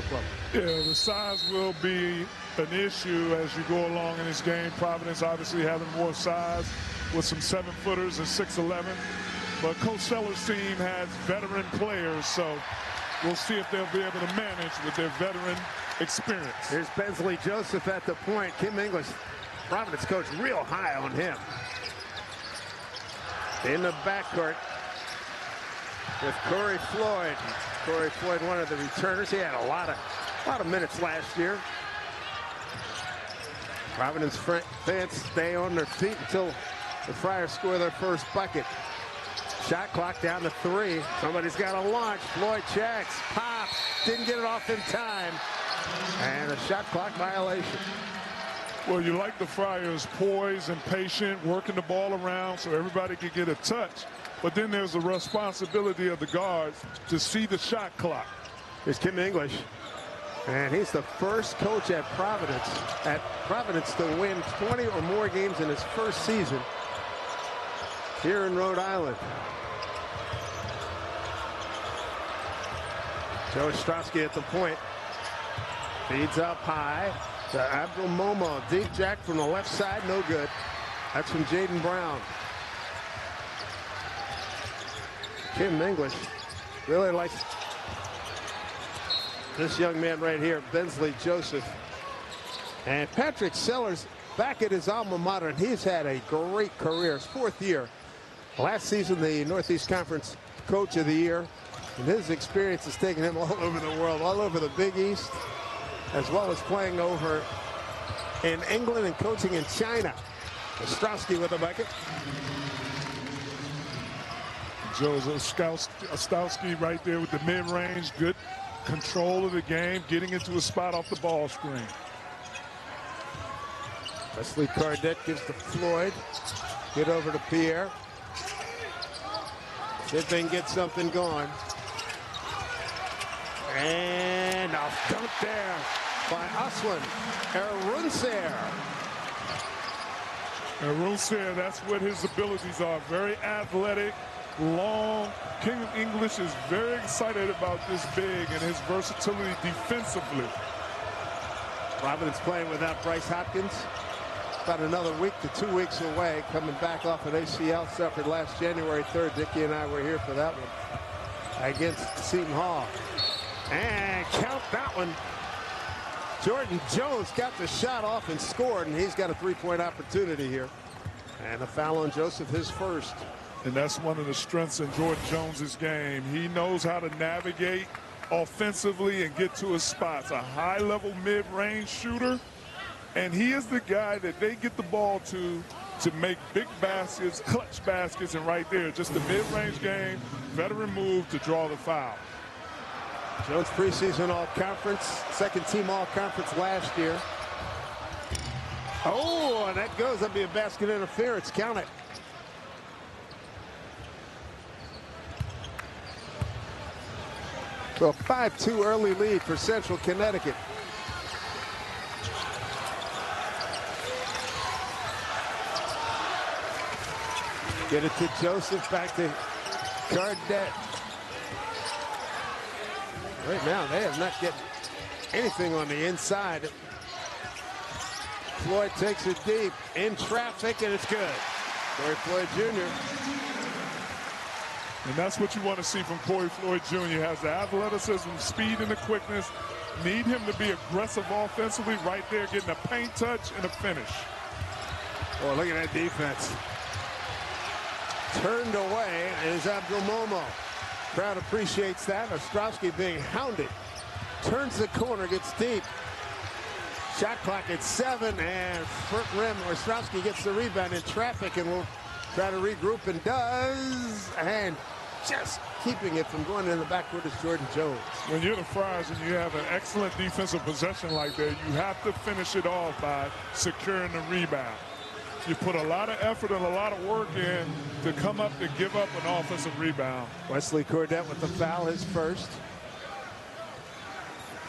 ball club. Yeah, the size will be an issue as you go along in this game. Providence obviously having more size with some 7-footers and 6'11". But Coach Seller's team has veteran players, so we'll see if they'll be able to manage with their veteran experience. Here's Bensley Joseph at the point. Kim English, Providence coach, real high on him. In the backcourt with Corey Floyd. Corey Floyd, one of the returners. He had a lot of minutes last year. Providence fans stay on their feet until the Friars score their first bucket. Shot clock down to 3. Somebody's got to launch. Floyd checks, pops, didn't get it off in time. And a shot clock violation. Well, you like the Friars poised and patient, working the ball around so everybody can get a touch. But then there's the responsibility of the guards to see the shot clock. Here's Kim English. And he's the first coach at Providence to win 20 or more games in his first season here in Rhode Island. Joe Ostrowski at the point. Feeds up high to Abdul Momo. Deep jack from the left side, no good. That's from Jaden Brown. Kim English really likes this young man right here, Bensley Joseph. And Patrick Sellers back at his alma mater, and he's had a great career. His 4th year. Last season, the Northeast Conference Coach of the Year. And his experience has taken him all over the world, all over the Big East, as well as playing over in England and coaching in China. Ostrowski with a bucket. Joe Ostrowski right there with the mid-range, good control of the game, getting into a spot off the ball screen. Wesley Cardette gives to Floyd. Get over to Pierre. See if they can get something going. And a dunk there by Aslan Arunser. Arunser, that's what his abilities are. Very athletic, long. King English is very excited about this big and his versatility defensively. Providence playing without Bryce Hopkins. About another week to 2 weeks away, coming back off an ACL suffered last January 3rd. Dickie and I were here for that one against Seton Hall. And count that one. Jordan Jones got the shot off and scored, and he's got a 3-point opportunity here. And a foul on Joseph, his first. And that's one of the strengths in Jordan Jones's game. He knows how to navigate offensively and get to his spots. A high-level mid-range shooter. And he is the guy that they get the ball to make big baskets, clutch baskets, and right there, just the mid-range game, veteran move to draw the foul. Jones preseason all-conference, second-team all-conference last year. Oh, and that goes. That'd be a basket interference. Count it. So a 5-2 early lead for Central Connecticut. Get it to Joseph, back to Cardette. Right now, they have not getting anything on the inside. Floyd takes it deep, in traffic, and it's good. Corey Floyd Jr. And that's what you want to see from Corey Floyd Jr. He has the athleticism, speed, and the quickness. Need him to be aggressive offensively, right there, getting a paint touch and a finish. Oh, look at that defense. Turned away is Abdul Momo. Crowd appreciates that. Ostrowski being hounded. Turns the corner, gets deep. Shot clock at 7, and front rim. Ostrowski gets the rebound in traffic and will try to regroup, and does. And just keeping it from going in the backcourt is Jordan Jones. When you're the Friars and you have an excellent defensive possession like that, you have to finish it off by securing the rebound. You put a lot of effort and a lot of work in to come up to give up an offensive rebound. Wesley Cordette with the foul, his first.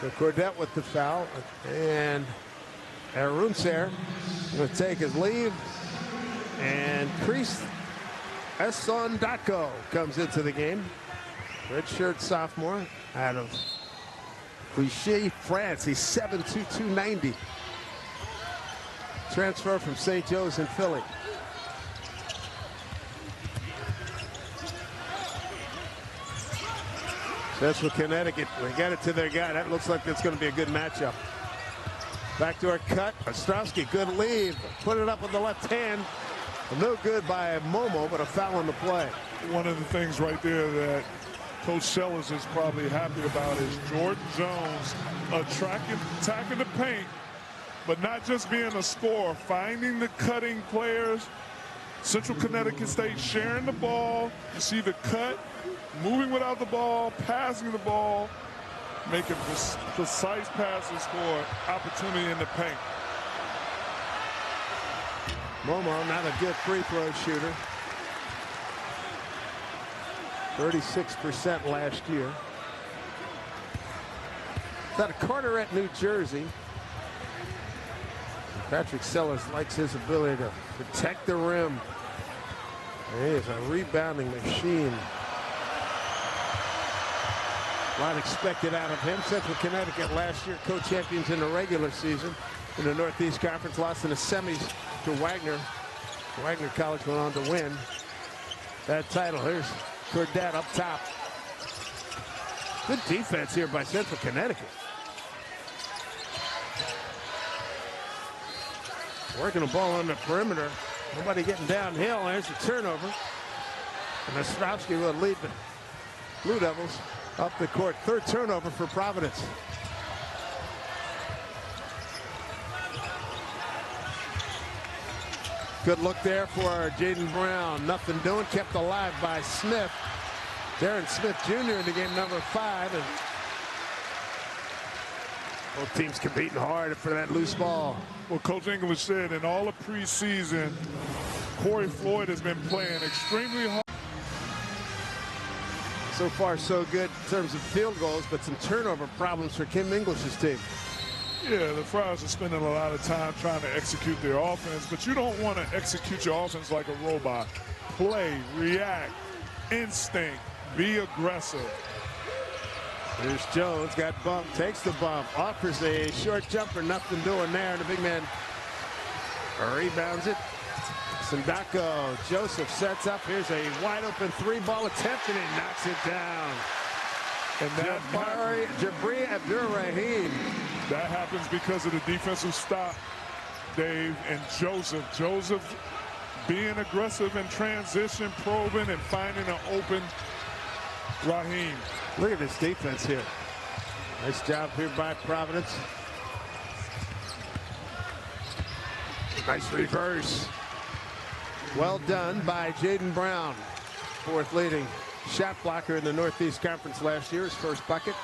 So Cordette with the foul, and Arunser will take his leave. And Priest Esondako comes into the game. Redshirt sophomore out of Clichy, France. He's 7'2", 290. Transfer from St. Joe's in Philly. Central Connecticut. They get it to their guy. That looks like that's going to be a good matchup. Backdoor cut. Ostrowski, good lead. Put it up with the left hand. No good by Momo, but a foul on the play. One of the things right there that Coach Sellers is probably happy about is Jordan Jones attacking the paint, but not just being a scorer, finding the cutting players. Central Connecticut State sharing the ball. You see the cut, moving without the ball, passing the ball, making precise passes for opportunity in the paint. Momo, not a good free throw shooter. 36% last year. It's out of Carteret, New Jersey. Patrick Sellers likes his ability to protect the rim. He is a rebounding machine. A lot expected out of him. Central Connecticut last year co-champions in the regular season in the Northeast Conference, lost in the semis to Wagner. Wagner College went on to win that title. Here's Courdet up top. Good defense here by Central Connecticut. Working the ball on the perimeter. Nobody getting downhill. There's a turnover. And Ostrowski will lead the Blue Devils up the court. Third turnover for Providence. Good look there for Jaden Brown. Nothing doing. Kept alive by Smith. Darren Smith Jr. in the game, number 5. And both teams competing hard for that loose ball. Well, Coach English said in all of preseason, Corey Floyd has been playing extremely hard. So far, so good in terms of field goals, but some turnover problems for Kim English's team. Yeah, the Friars are spending a lot of time trying to execute their offense, but you don't want to execute your offense like a robot. Play, react, instinct, be aggressive. Here's Jones, got bumped, takes the bump, offers a short jumper, nothing doing there, and the big man rebounds it. Sandako, Joseph sets up. Here's a wide open 3-ball attempt, and he knocks it down. And that Jabri Abdur-Rahim. That happens because of the defensive stop, Dave, and Joseph. Joseph being aggressive in transition, probing, and finding an open Rahim. Look at this defense here. Nice job here by Providence. Nice reverse. Well done by Jaden Brown. 4th leading shot blocker in the Northeast Conference last year. His first bucket.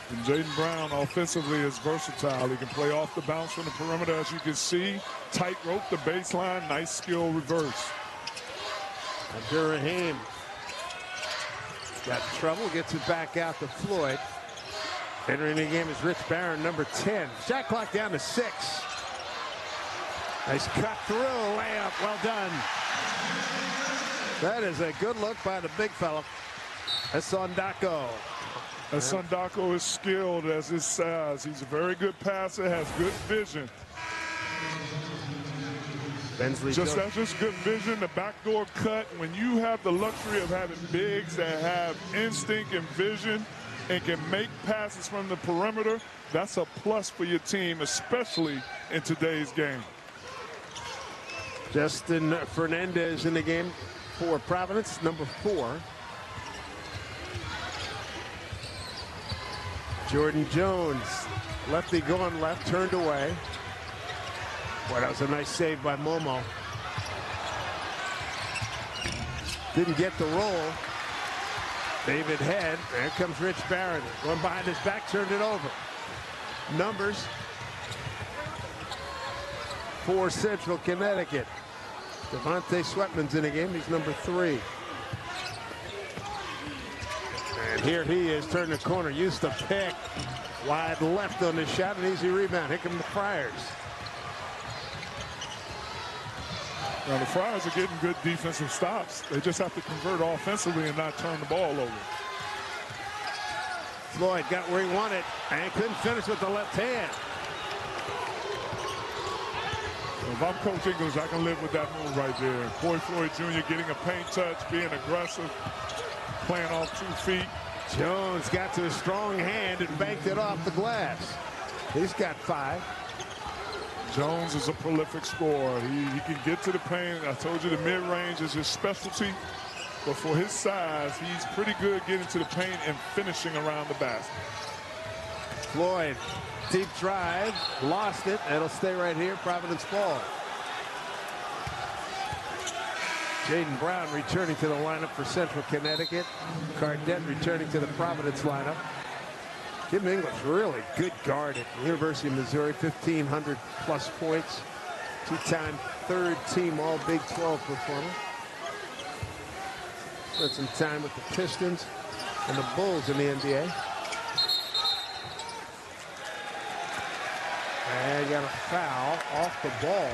And Jaden Brown offensively is versatile. He can play off the bounce from the perimeter, as you can see. Tightrope the baseline. Nice skill reverse. Abdur-Rahim got in trouble. Gets it back out to Floyd. Entering the game is Rich Barron, number 10. Shot clock down to 6. Nice cut through. Layup. Well done. That is a good look by the big fella. Sandako. Sandako is skilled as his size. He's a very good passer, has good vision. Just good vision, the backdoor cut. When you have the luxury of having bigs that have instinct and vision and can make passes from the perimeter, that's a plus for your team, especially in today's game. Justin Fernandez in the game for Providence, number 4. Jordan Jones, lefty going left, turned away. Boy, that was a nice save by Momo. Didn't get the roll. David Head. There comes Rich Barron. Going behind his back, turned it over. Numbers for Central Connecticut. Devontae Sweatman's in the game. He's number 3. And here he is, turning the corner. Used to pick. Wide left on the shot. An easy rebound. Here come the Friars. Now the Friars are getting good defensive stops. They just have to convert offensively and not turn the ball over. Floyd got where he wanted and couldn't finish with the left hand. If I'm Coach English, I can live with that move right there. Coy Floyd Jr. getting a paint touch, being aggressive, playing off 2 feet. Jones got to a strong hand and banked it off the glass. He's got 5. Jones is a prolific scorer. He can get to the paint. I told you the mid-range is his specialty. But for his size, he's pretty good getting to the paint and finishing around the basket. Floyd, deep drive, lost it. It'll stay right here. Providence ball. Jaden Brown returning to the lineup for Central Connecticut. Cardette returning to the Providence lineup. Kim English, really good guard at the University of Missouri, 1,500 plus points. 2-time third-team All Big 12 performer. Spent some time with the Pistons and the Bulls in the NBA. And got a foul off the ball.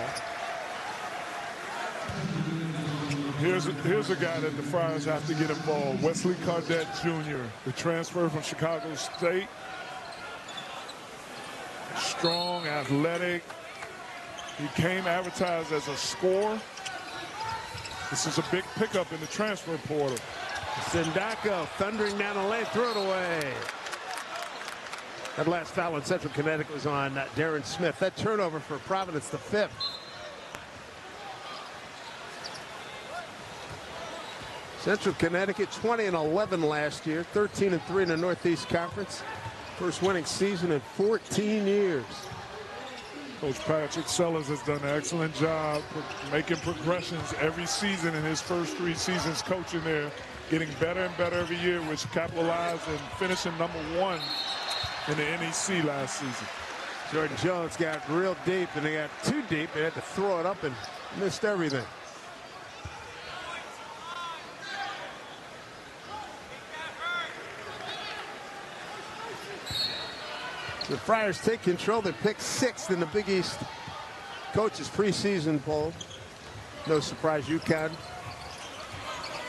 Here's a guy that the Friars have to get involved. Wesley Cardette Jr., the transfer from Chicago State. Strong, athletic. He came advertised as a scorer. This is a big pickup in the transfer portal. Sindako thundering down the lane, threw it away. That last foul in Central Connecticut was on Darren Smith. That turnover for Providence, the 5th. Central Connecticut 20-11 last year, 13-3 in the Northeast Conference. First winning season in 14 years. Coach Patrick Sellers has done an excellent job making progressions every season in his first 3 seasons coaching there, getting better and better every year, which capitalized and finishing #1 in the NEC last season. Jordan Jones got real deep, and they got too deep. They had to throw it up and missed everything. The Friars take control. They pick 6th in the Big East coaches preseason poll. No surprise, UConn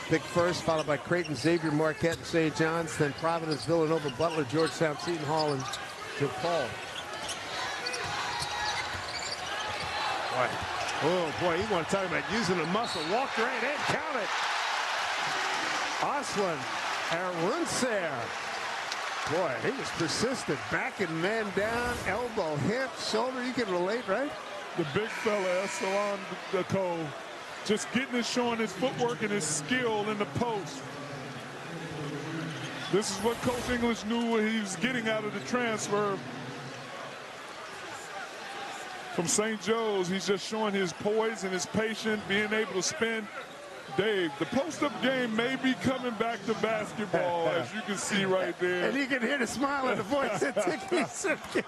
picked first, followed by Creighton, Xavier, Marquette, and St. John's. Then Providence, Villanova, Butler, Georgetown, Seton Hall, and DePaul. Boy. Oh boy, you want to talk about using the muscle. Walked right in, count it. Aslan Arunser. Boy, he was persistent. Backing man down, elbow, hip, shoulder. You can relate, right? The big fella, Salon Deco, just showing his footwork and his skill in the post. This is what Coach English knew he was getting out of the transfer from St. Joe's. He's just showing his poise and his patience, being able to spin. Dave, the post-up game may be coming back to basketball, as you can see right there. And you can hear the smile in the voice.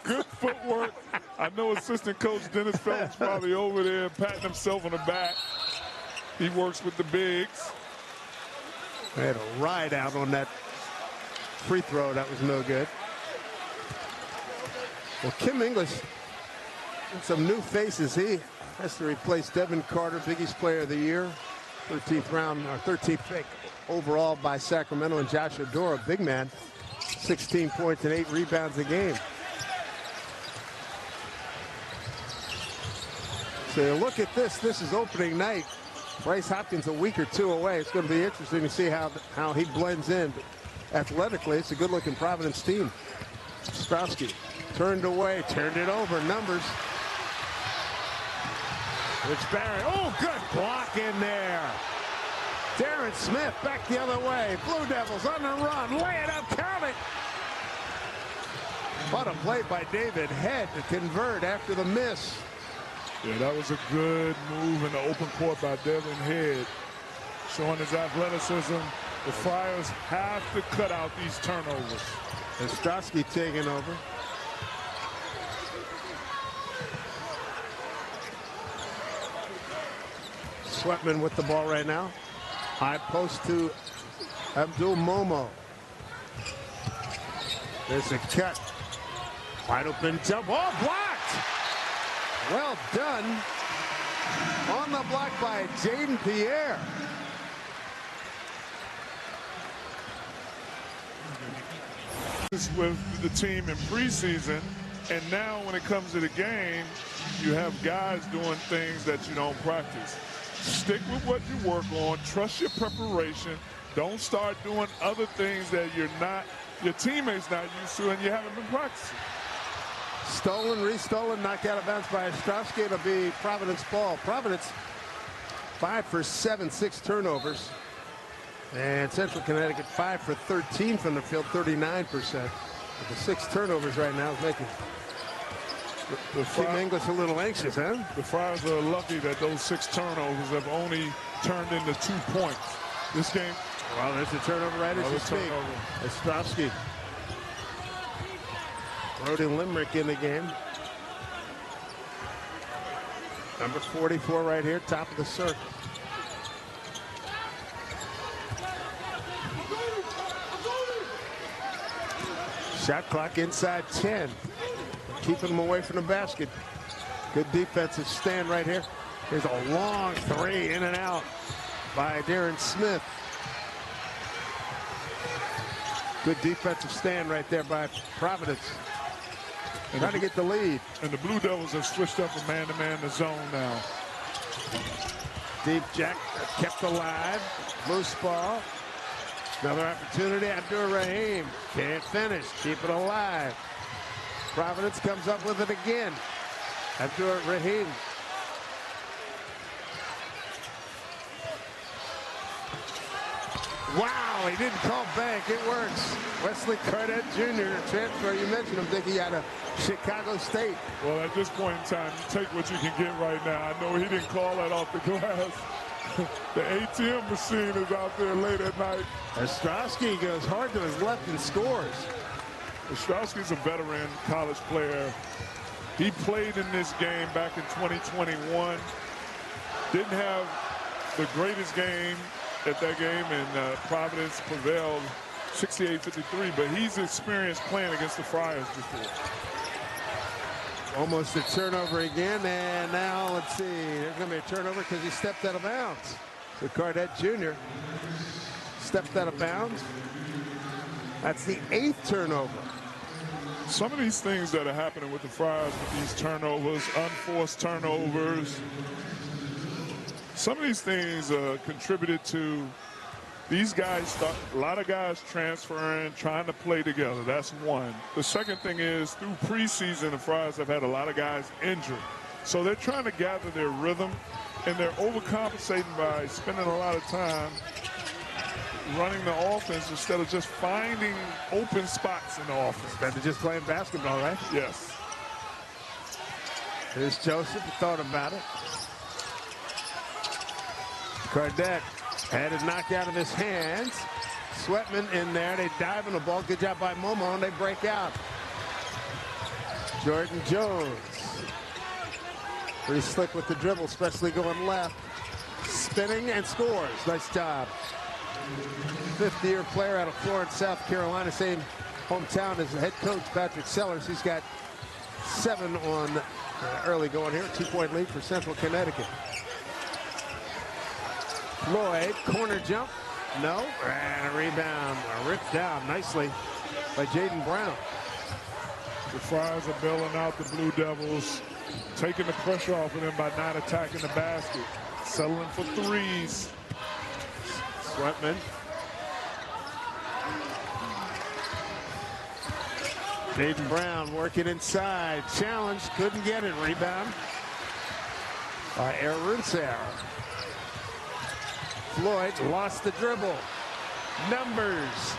Good footwork. I know assistant coach Dennis Phelps probably over there patting himself on the back. He works with the bigs. They had a ride out on that free throw. That was no good. Well, Kim English, some new faces. He has to replace Devin Carter, Big East Player of the Year. 13th round, or 13th pick overall by Sacramento, and Josh Odora, big man, 16 points and 8 rebounds a game. So you look at this. This is opening night. Bryce Hopkins a week or 2 away. It's going to be interesting to see how he blends in. Athletically, it's a good-looking Providence team. Strowski turned away, turned it over. Numbers. Rich Barry, oh, good block in there. Darren Smith back the other way. Blue Devils on the run, lay it up, count it. What a play by David Head to convert after the miss. Yeah, that was a good move in the open court by Devin Head, showing his athleticism. The Friars have to cut out these turnovers. And Strowski taking over. Sweatman with the ball right now. High post to Abdul Momo. There's a cut. Wide open jump. Oh, blocked! Well done. On the block by Jaden Pierre. with the team in preseason, and now when it comes to the game, you have guys doing things that you don't practice. Stick with what you work on. Trust your preparation. Don't start doing other things that your teammates not used to and you haven't been practicing. Stolen, restolen, knocked out of bounds by Ostrowski. It'll be Providence ball. Providence 5 for 7, 6 turnovers. And Central Connecticut 5 for 13 from the field, 39%. But the 6 turnovers right now is making Team English a little anxious, huh? The Friars are lucky that those 6 turnovers have only turned into 2 points. This game. Well, there's a turnover right as you speak. Ostrowski. Brody Limerick in the game. Number 44 right here, top of the circle. Shot clock inside 10. Keeping them away from the basket. Good defensive stand right here. There's a long 3 in and out by Darren Smith. Good defensive stand right there by Providence. Trying to get the lead. And the Blue Devils have switched up from man-to-man to zone now. Deep Jack kept alive. Loose ball. Another opportunity. Abdur-Rahim can't finish. Keep it alive. Providence comes up with it again. Abdur-Rahim. Wow, he didn't call bank. It works. Wesley Cardette Jr., transfer. You mentioned him, Dickie, out of Chicago State. Well, at this point in time, you take what you can get right now. I know he didn't call that off the glass. The ATM machine is out there late at night. Ostrowski goes hard to his left and scores. Ostrowski's a veteran college player. He played in this game back in 2021. Didn't have the greatest game at that game, and Providence prevailed 68-53, but he's experienced playing against the Friars before. Almost a turnover again, and now let's see. There's going to be a turnover because he stepped out of bounds. So Cardette Jr. stepped out of bounds. That's the 8th turnover. Some of these things that are happening with the Friars with these turnovers, unforced turnovers, some of these things contributed to these guys, a lot of guys transferring, trying to play together. That's one. The second thing is, through preseason, the Friars have had a lot of guys injured. So they're trying to gather their rhythm, and they're overcompensating by spending a lot of time running the offense instead of just finding open spots in the offense. Instead of just playing basketball, right? Yes. Here's Joseph, thought about it. Cardette had it knocked out of his hands. Sweatman in there. They dive on the ball. Good job by Momo, and they break out. Jordan Jones. Pretty slick with the dribble, especially going left. Spinning and scores. Nice job. 50-year player out of Florence, South Carolina. Same hometown as the head coach, Patrick Sellers. He's got 7 on early going here. 2-point lead for Central Connecticut. Floyd, corner jump. No. And a rebound. Ripped down nicely by Jaden Brown. The Friars are bailing out the Blue Devils, taking the pressure off of them by not attacking the basket. Settling for threes. Sweatman. Jaden Brown working inside. Challenge. Couldn't get it. Rebound by Aruncer. Floyd lost the dribble. Numbers.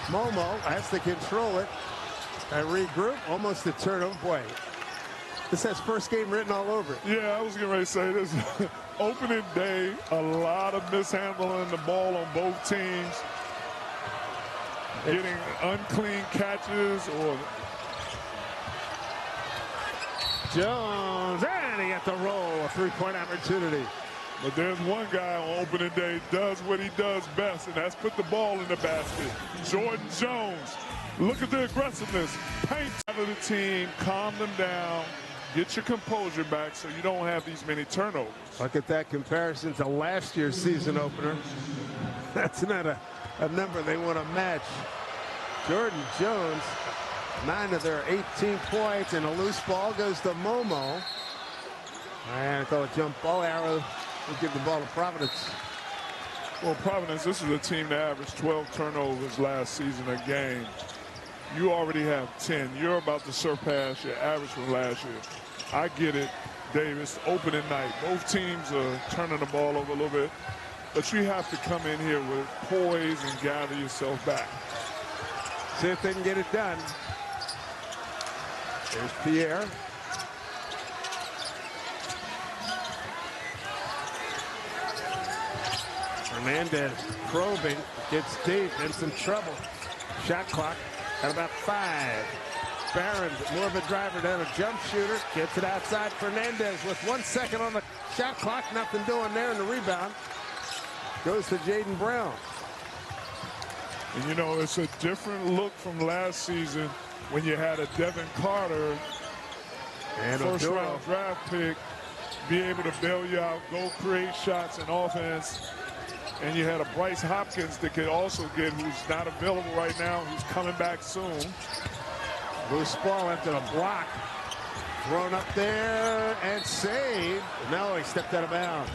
Momo has to control it. And regroup. Almost a turnover. Boy, this has first game written all over it. Yeah, I was getting ready to say this. Opening day, a lot of mishandling the ball on both teams. Getting unclean catches or... Jones, and he got the roll. A 3-point opportunity. But there's one guy on opening day does what he does best, and that's put the ball in the basket. Jordan Jones. Look at the aggressiveness. Paint out of the team, calm them down, get your composure back so you don't have these many turnovers. Look at that comparison to last year's season opener. That's not a number they want to match. Jordan Jones, 9 of their 18 points, and a loose ball goes to Momo. And call a jump ball. Arrow will give the ball to Providence. Well, Providence, this is a team that averaged 12 turnovers last season a game. You already have 10. You're about to surpass your average from last year. I get it, Davis. Opening night. Both teams are turning the ball over a little bit. But you have to come in here with poise and gather yourself back. See if they can get it done. There's Pierre. Hernandez probing, gets deep, in some trouble. Shot clock at about 5. Barron, more of a driver than a jump shooter, gets it outside. Fernandez with 1 second on the shot clock, nothing doing there in the rebound. Goes to Jaden Brown. And you know, it's a different look from last season when you had a Devin Carter and first-round draft pick be able to bail you out, go create shots and offense. And you had a Bryce Hopkins that could also get, who's not available right now, who's coming back soon. Loose ball after the block. Thrown up there and saved. No, he stepped out of bounds.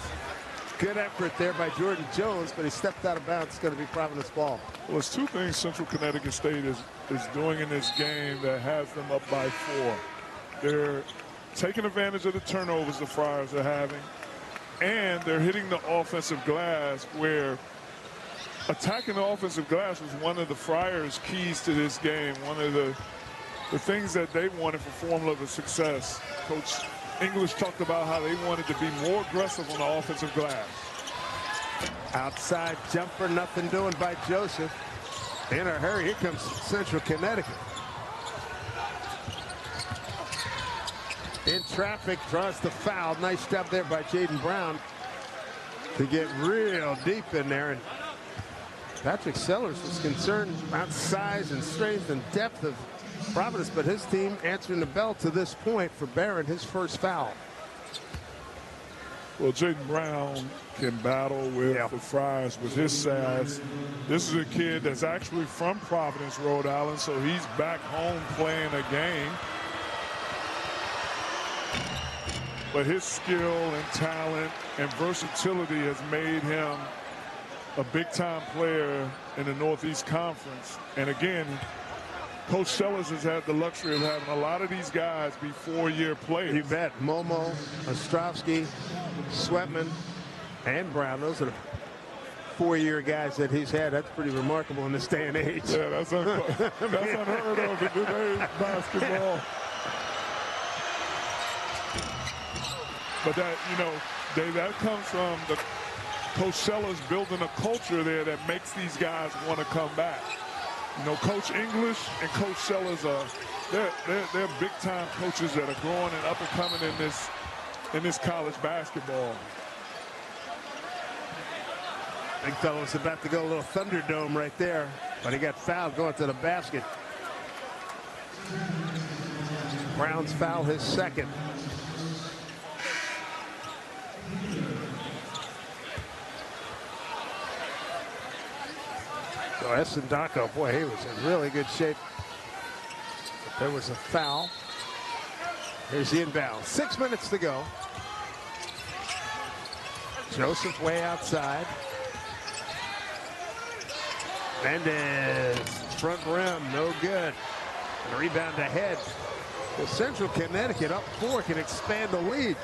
Good effort there by Jordan Jones, but he stepped out of bounds. It's going to be Providence ball. Well, it's 2 things Central Connecticut State is doing in this game that has them up by 4. They're taking advantage of the turnovers the Friars are having, and they're hitting the offensive glass, where attacking the offensive glass was one of the Friars' keys to this game, one of the things that they wanted for formula of success. Coach English talked about how they wanted to be more aggressive on the offensive glass. Outside jumper, nothing doing by Joseph. In a hurry, here comes Central Connecticut. In traffic, draws the foul. Nice job there by Jaden Brown to get real deep in there. And Patrick Sellers was concerned about size and strength and depth of Providence, but his team answering the bell to this point for Barron, his first foul. Well, Jaden Brown can battle with the Friars with his size. This is a kid that's actually from Providence, Rhode Island, so he's back home playing a game. But his skill and talent and versatility has made him a big-time player in the Northeast Conference. And again, Coach Sellers has had the luxury of having a lot of these guys be 4-year players. You bet. Momo, Ostrovsky, Sweatman, and Brown. Those are the 4-year guys that he's had. That's pretty remarkable in this day and age. Yeah, that's unheard of in today's basketball. But that, you know, Dave, that comes from the Coach Sellers building a culture there that makes these guys want to come back. You know, Coach English and Coach Sellers are they're big-time coaches that are growing and up and coming in this college basketball. Big fellow was about to go a little Thunderdome right there, but he got fouled going to the basket. Brown's foul, his second. So Essendako, boy, he was in really good shape. But there was a foul. Here's the inbound. 6 minutes to go. Joseph way outside. Mendez, front rim, no good. And a rebound ahead. Well, Central Connecticut up 4 can expand the lead.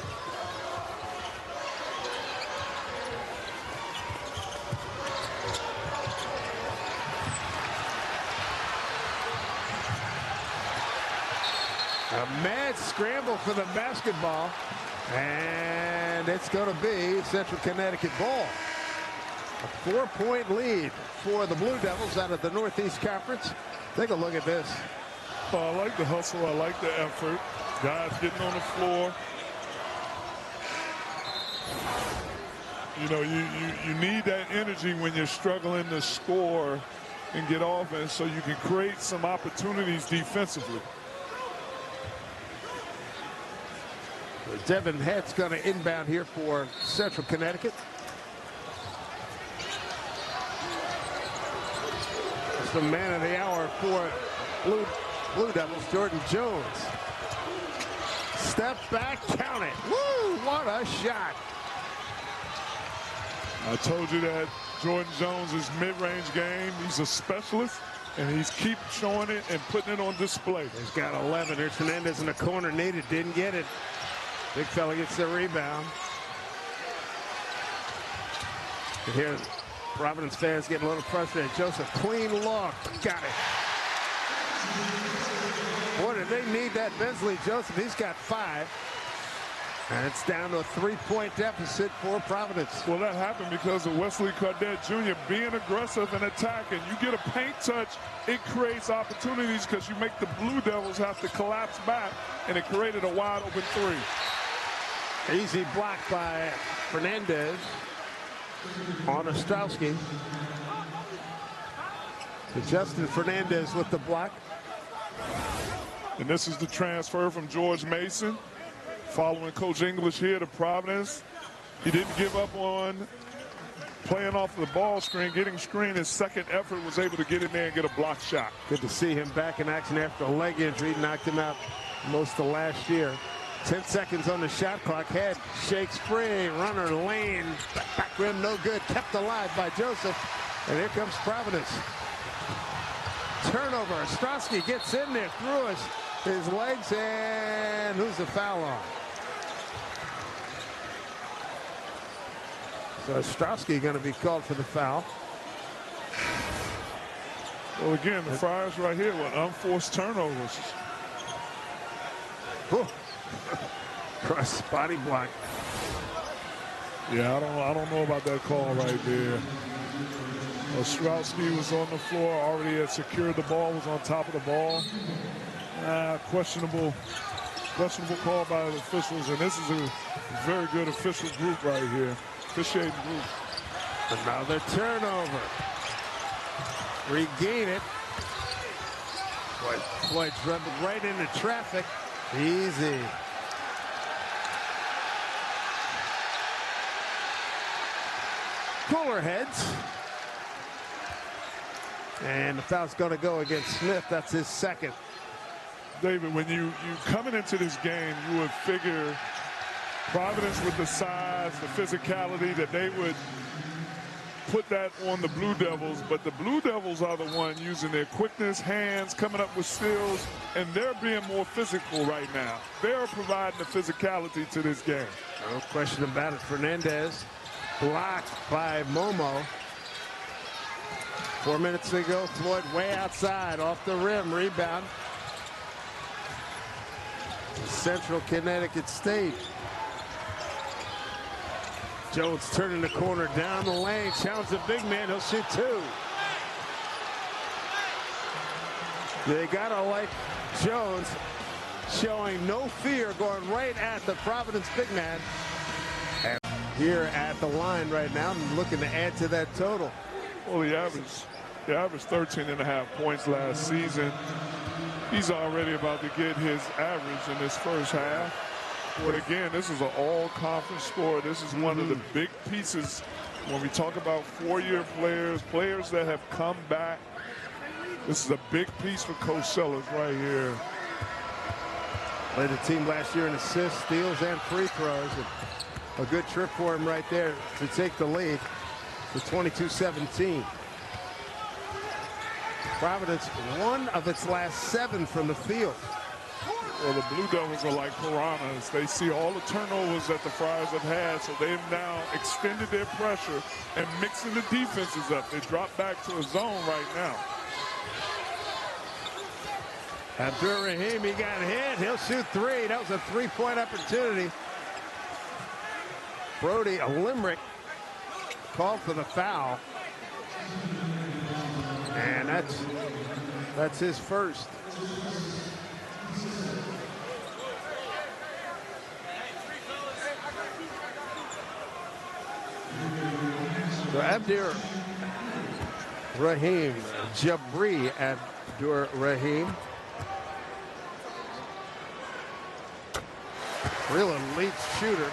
A mad scramble for the basketball, and it's going to be Central Connecticut ball. A 4-point lead for the Blue Devils out of the Northeast Conference. Take a look at this. Well, I like the hustle. I like the effort. Guys getting on the floor. You know, you need that energy when you're struggling to score and get offense, so you can create some opportunities defensively. Devin Head's going to inbound here for Central Connecticut. Here's the man of the hour for Blue Devils, Jordan Jones. Step back, count it. Woo, what a shot. I told you that Jordan Jones' mid-range game, he's a specialist, and he's keep showing it and putting it on display. He's got 11. There's Fernandez in the corner, needed, didn't get it. Big fella gets the rebound. And here, Providence fans getting a little frustrated. Joseph, clean look, got it. Boy, did they need that Bensley Joseph. He's got 5. And it's down to a 3-point deficit for Providence. Well, that happened because of Wesley Cadet Jr. being aggressive and attacking. You get a paint touch, it creates opportunities because you make the Blue Devils have to collapse back, and it created a wide open 3. Easy block by Fernandez on Ostrowski. To Justin Fernandez with the block. And this is the transfer from George Mason. Following Coach English here to Providence. He didn't give up on playing off the ball screen, getting screen. His second effort was able to get in there and get a block shot. Good to see him back in action after a leg injury. Knocked him out most of last year. 10 seconds on the shot clock. Head shakes free. Runner lane. Back rim no good. Kept alive by Joseph. And here comes Providence. Turnover. Ostrowski gets in there through his legs. And who's the foul on? So Ostrowski going to be called for the foul. Well, again, the Friars right here with unforced turnovers. Cross body block. Yeah, I don't know about that call right there. Ostrowski was on the floor, already had secured the ball, was on top of the ball. Questionable call by the officials, and this is a very good official group right here. Officiating group. Another turnover. Regain it. Floyd dribbled right into traffic. Easy. Cooler heads. And the foul's going to go against Smith. That's his second. David, when you coming into this game, you would figure Providence with the size, the physicality, that they would put that on the Blue Devils, but the Blue Devils are the one using their quickness, hands, coming up with steals, and they're being more physical right now. They're providing the physicality to this game. No question about it. Fernandez blocked by Momo. 4 minutes ago, Floyd way outside, off the rim, rebound. Central Connecticut State. Jones turning the corner down the lane, challenges the big man, he'll shoot 2. They gotta like Jones showing no fear, going right at the Providence big man. And here at the line right now, and looking to add to that total. Well, he averaged 13.5 points last season. He's already about to get his average in this first half. But again, this is an all-conference score. This is one of the big pieces when we talk about four-year players that have come back. This is a big piece for Coach Sellers right here. Led the team last year in assists, steals, and free throws. And a good trip for him right there to take the lead to 22-17. Providence, one of its last 7 from the field. Well, the Blue Devils are like piranhas. They see all the turnovers that the Friars have had, so they've now extended their pressure and mixing the defenses up. They drop back to a zone right now. Abdur Rahim, he got hit. He'll shoot 3. That was a 3-point opportunity. Brody, a Limerick, called for the foul. And that's his first. So Abdur Rahim, Jabri Abdur Rahim. Real elite shooter.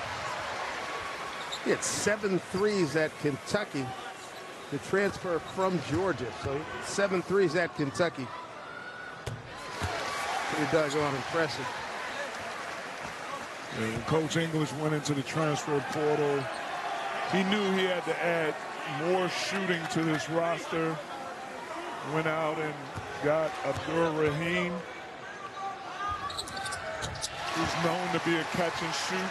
He had 7 threes at Kentucky. the transfer from Georgia. So 7 threes at Kentucky. Pretty doggone impressive. And when Coach English went into the transfer portal, he knew he had to add more shooting to this roster. Went out and got Abdur Rahim, who's known to be a catch and shoot,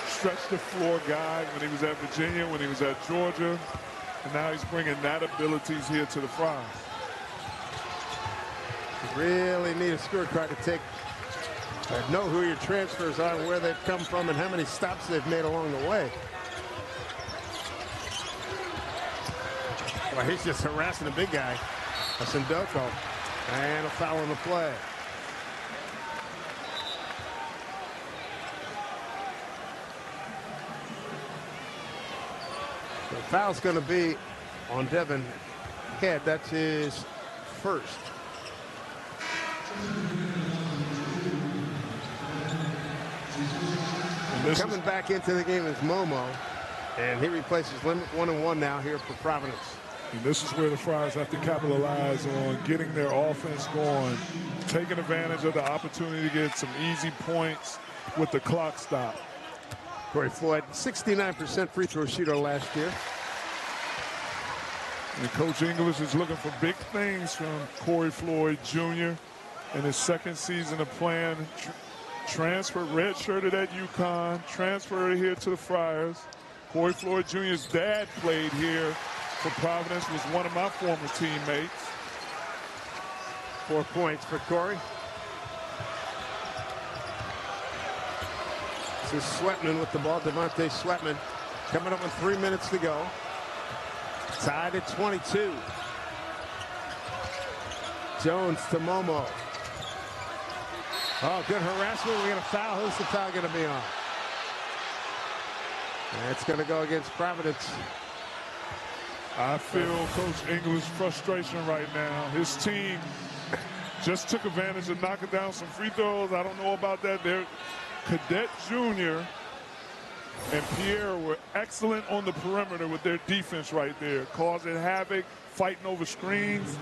stretch the floor guy when he was at Virginia, when he was at Georgia, and now he's bringing that abilities here to the Friars. You really need a scorecard to take. Know who your transfers are, where they've come from, and how many stops they've made along the way. Well, he's just harassing a big guy. That's Ndoko. And a foul on the play. The foul's going to be on Devin Head. That's his first. Coming back into the game is Momo, and he replaces Limit 1-1 now here for Providence. And this is where the Friars have to capitalize on getting their offense going, taking advantage of the opportunity to get some easy points with the clock stop. Corey Floyd, 69% free throw shooter last year. And Coach English is looking for big things from Corey Floyd Jr. in his second season of playing. Transferred, redshirted at UConn, transferred here to the Friars. Corey Floyd Jr.'s dad played here for Providence, was one of my former teammates. 4 points for Corey. This is Sweatman with the ball. Devontae Sweatman coming up with 3 minutes to go. Tied at 22. Jones to Momo. Oh, good harassment. We're going to foul. Who's the foul going to be on? And it's going to go against Providence. I feel Coach English's frustration right now. His team just took advantage of knocking down some free throws. I don't know about that. Cadet Jr. and Pierre were excellent on the perimeter with their defense right there, causing havoc, fighting over screens.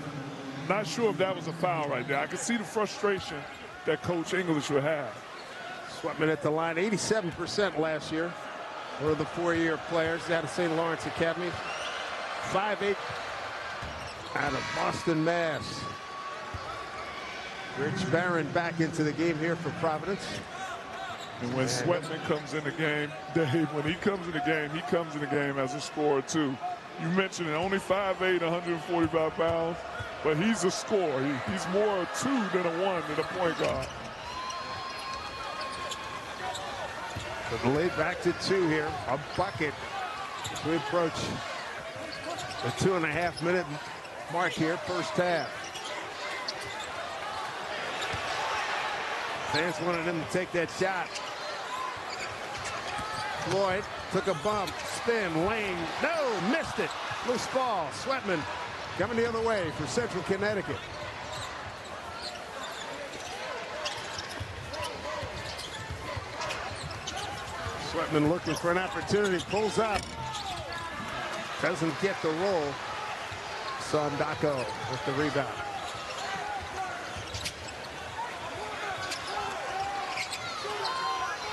Not sure if that was a foul right there. I could see the frustration that Coach English would have. Sweatman at the line, 87% last year. One of the four-year players out of St. Lawrence Academy. 5'8" out of Boston, Mass. Rich Barron back into the game here for Providence. And when Sweatman comes in the game, Dave, when he comes in the game as a scorer too. You mentioned it, only 5'8", 145 pounds, but he's a scorer. He's more a 2 than a 1 in a point guard. So the lead back to 2 here, a bucket as we approach the 2.5-minute mark here, first half. Fans wanted him to take that shot. Floyd took a bump, spin, lane, no, missed it. Loose ball, Sweatman coming the other way for Central Connecticut. Sweatman looking for an opportunity, pulls up. Doesn't get the roll. Sondako with the rebound.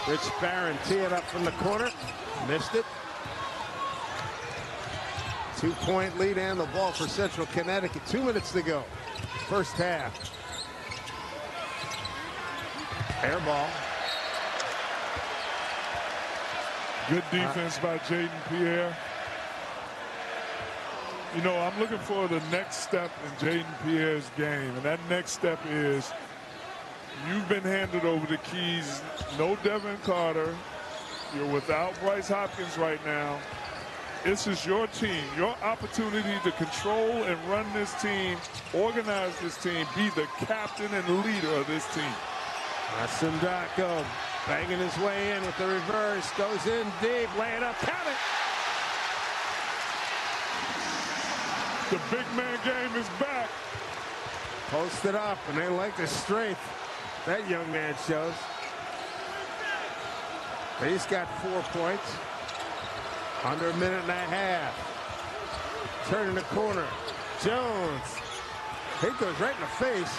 Rich Barron tee it up from the corner. Missed it. 2-point lead and the ball for Central Connecticut. 2 minutes to go. First half. Air ball. Good defense by Jaden Pierre. You know, I'm looking for the next step in Jaden Pierre's game, and that next step is you've been handed over the keys. No Devin Carter. You're without Bryce Hopkins right now. This is your team, your opportunity to control and run this team, organize this team, be the captain and leader of this team. Sondako banging his way in with the reverse, goes in deep, laying up, count it. The big man game is back. Posted up, and they like the strength that young man shows. He's got 4 points. Under a minute and a half. turning the corner. Jones. He goes right in the face.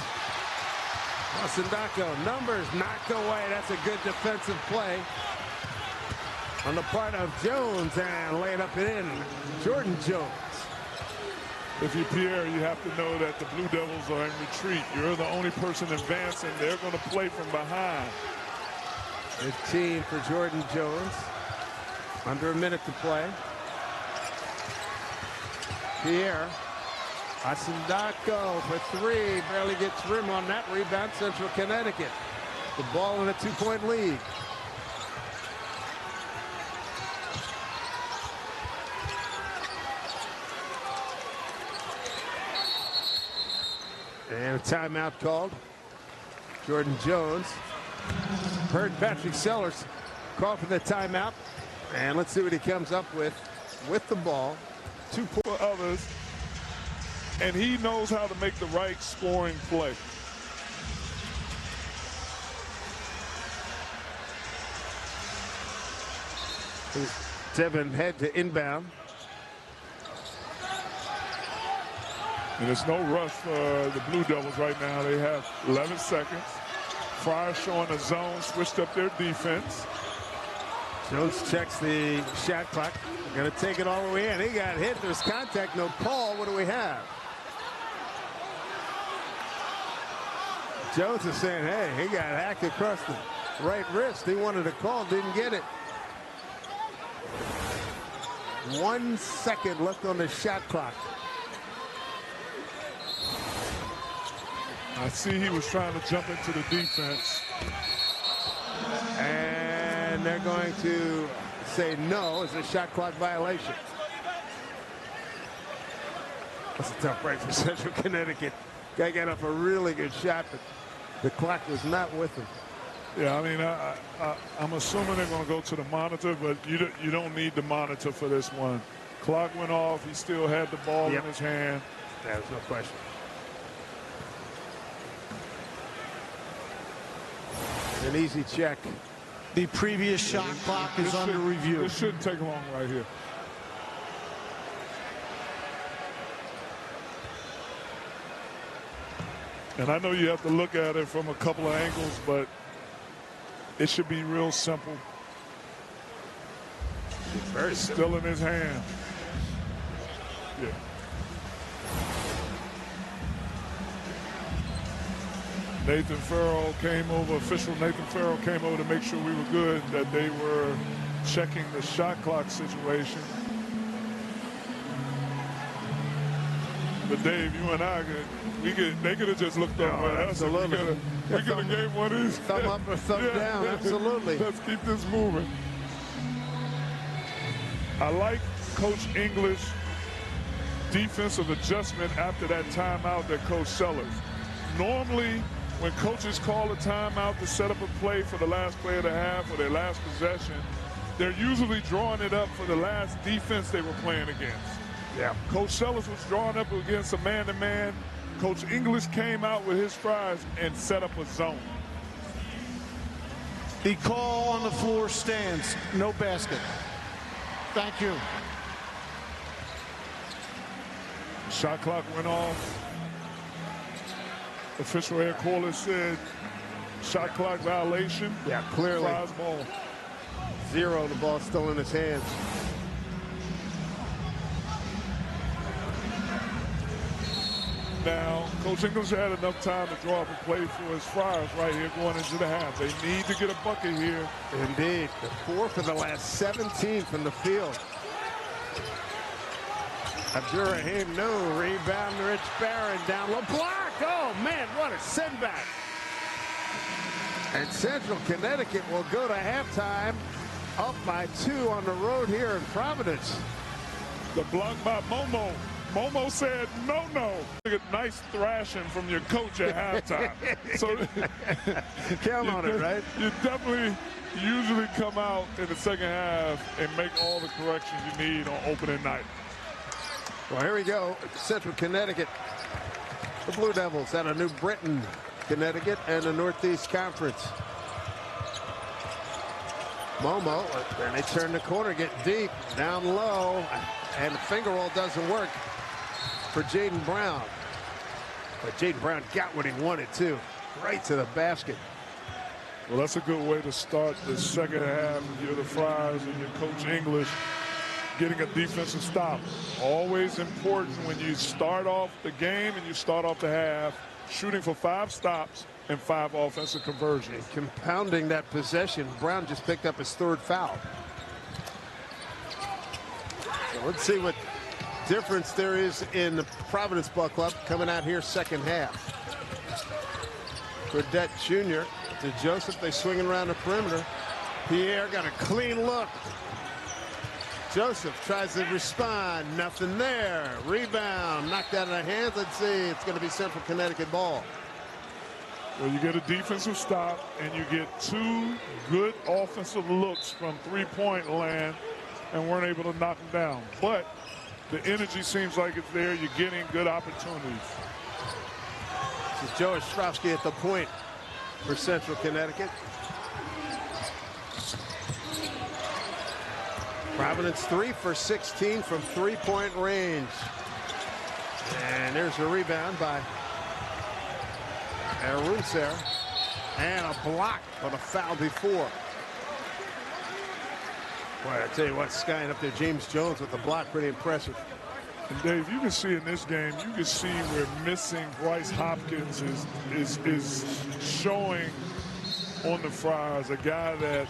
Sindako, numbers knocked away. That's a good defensive play on the part of Jones, and laid up and in. Jordan Jones. If you're Pierre, you have to know that the Blue Devils are in retreat. You're the only person advancing. They're going to play from behind. 15 for Jordan Jones. Under a minute to play. Pierre. Asindako for three. Barely gets rim on that rebound. Central Connecticut. The ball in a 2-point lead. And a timeout called. Jordan Jones. Heard Patrick Sellers call for the timeout. And let's see what he comes up with the ball. 2 for others. And he knows how to make the right scoring play. Devin head to inbound. And there's no rush for the Blue Devils right now. They have 11 seconds. Friar showing the zone, switched up their defense. Jones checks the shot clock. Going to take it all the way in. He got hit. There's contact. No call. What do we have? Jones is saying, hey, he got hacked across the right wrist. He wanted a call, didn't get it. 1 second left on the shot clock. I see he was trying to jump into the defense. And they're going to say no. It's a shot clock violation. That's a tough break for Central Connecticut. Guy got up a really good shot, but the clock was not with him. Yeah, I mean, I'm assuming they're going to go to the monitor, but you don't need the monitor for this one. Clock went off. He still had the ball in his hand. There's no question. An easy check. The previous shot clock is under review. This shouldn't take long right here. And I know you have to look at it from a couple of angles, but it should be real simple. Very simple. Still in his hand. Yeah. Nathan Farrell came over, official Nathan Farrell came over to make sure we were good, that they were checking the shot clock situation. But Dave, you and I, they could have just looked up with us. Absolutely. We could have gave one of these. Thumb up or thumb down, absolutely. Let's keep this moving. I like Coach English defensive adjustment after that timeout that Coach Sellers. Normally, when coaches call a timeout to set up a play for the last play of the half or their last possession, they're usually drawing it up for the last defense they were playing against. Yeah. Coach Sellers was drawing up against a man-to-man. Coach English came out with his Friars and set up a zone. The call on the floor stands. No basket. Thank you. Shot clock went off. Official Ed Corliss said shot clock violation. Yeah, clearly. Friars ball. 0, the ball still in his hands. Now, Coach English had enough time to draw up a play for his Friars right here going into the half. They need to get a bucket here. Indeed. The 4 for the last 17 from the field. Abdurrahim, no. Rebound, Rich Barron down low. Block! Oh, man, what a sendback. And Central Connecticut will go to halftime up by 2 on the road here in Providence. The block by Momo. Momo said, no. Nice thrashing from your coach at halftime. So count on it, right? You definitely usually come out in the second half and make all the corrections you need on opening night. Well, here we go. Central Connecticut. The Blue Devils out of New Britain, Connecticut, and the Northeast Conference. Momo, and they turn the corner, get deep, down low, and the finger roll doesn't work. for Jaden Brown. But Jaden Brown got what he wanted, too. Right to the basket. Well, that's a good way to start the second half. You're the Friars and your Coach English getting a defensive stop. Always important when you start off the game and you start off the half, shooting for 5 stops and 5 offensive conversions. And compounding that possession, Brown just picked up his 3rd foul. So let's see what difference there is in the Providence Ball Club coming out here second half. Burdett Jr. to Joseph. They swinging around the perimeter. Pierre got a clean look. Joseph tries to respond. Nothing there. Rebound. Knocked out of their hands. Let's see. It's going to be Central Connecticut ball. Well, you get a defensive stop, and you get 2 good offensive looks from three-point land and weren't able to knock them down. But the energy seems like it's there. You're getting good opportunities. This is Joe Ostrowski at the point for Central Connecticut. Providence 3 for 16 from 3-point range. And there's a rebound by Arunser. And a block on a foul before. Boy, I tell you what, skying up there, James Jones with the block, pretty impressive. And Dave, you can see in this game, you can see where missing Bryce Hopkins is showing on the Friars, a guy that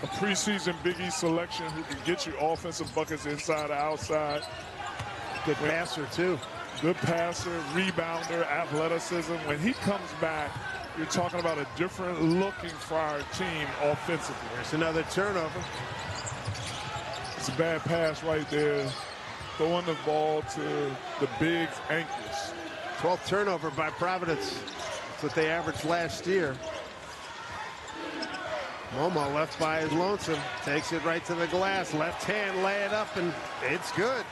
a preseason Big East selection who can get you offensive buckets inside or outside. Good passer, too. Good passer, rebounder, athleticism. When he comes back, you're talking about a different looking Friar team offensively. There's another turnover. It's a bad pass right there. Throwing the ball to the big ankles. 12th turnover by Providence. That's what they averaged last year. Momo left by his lonesome. Takes it right to the glass. Left hand, lay it up, and it's good.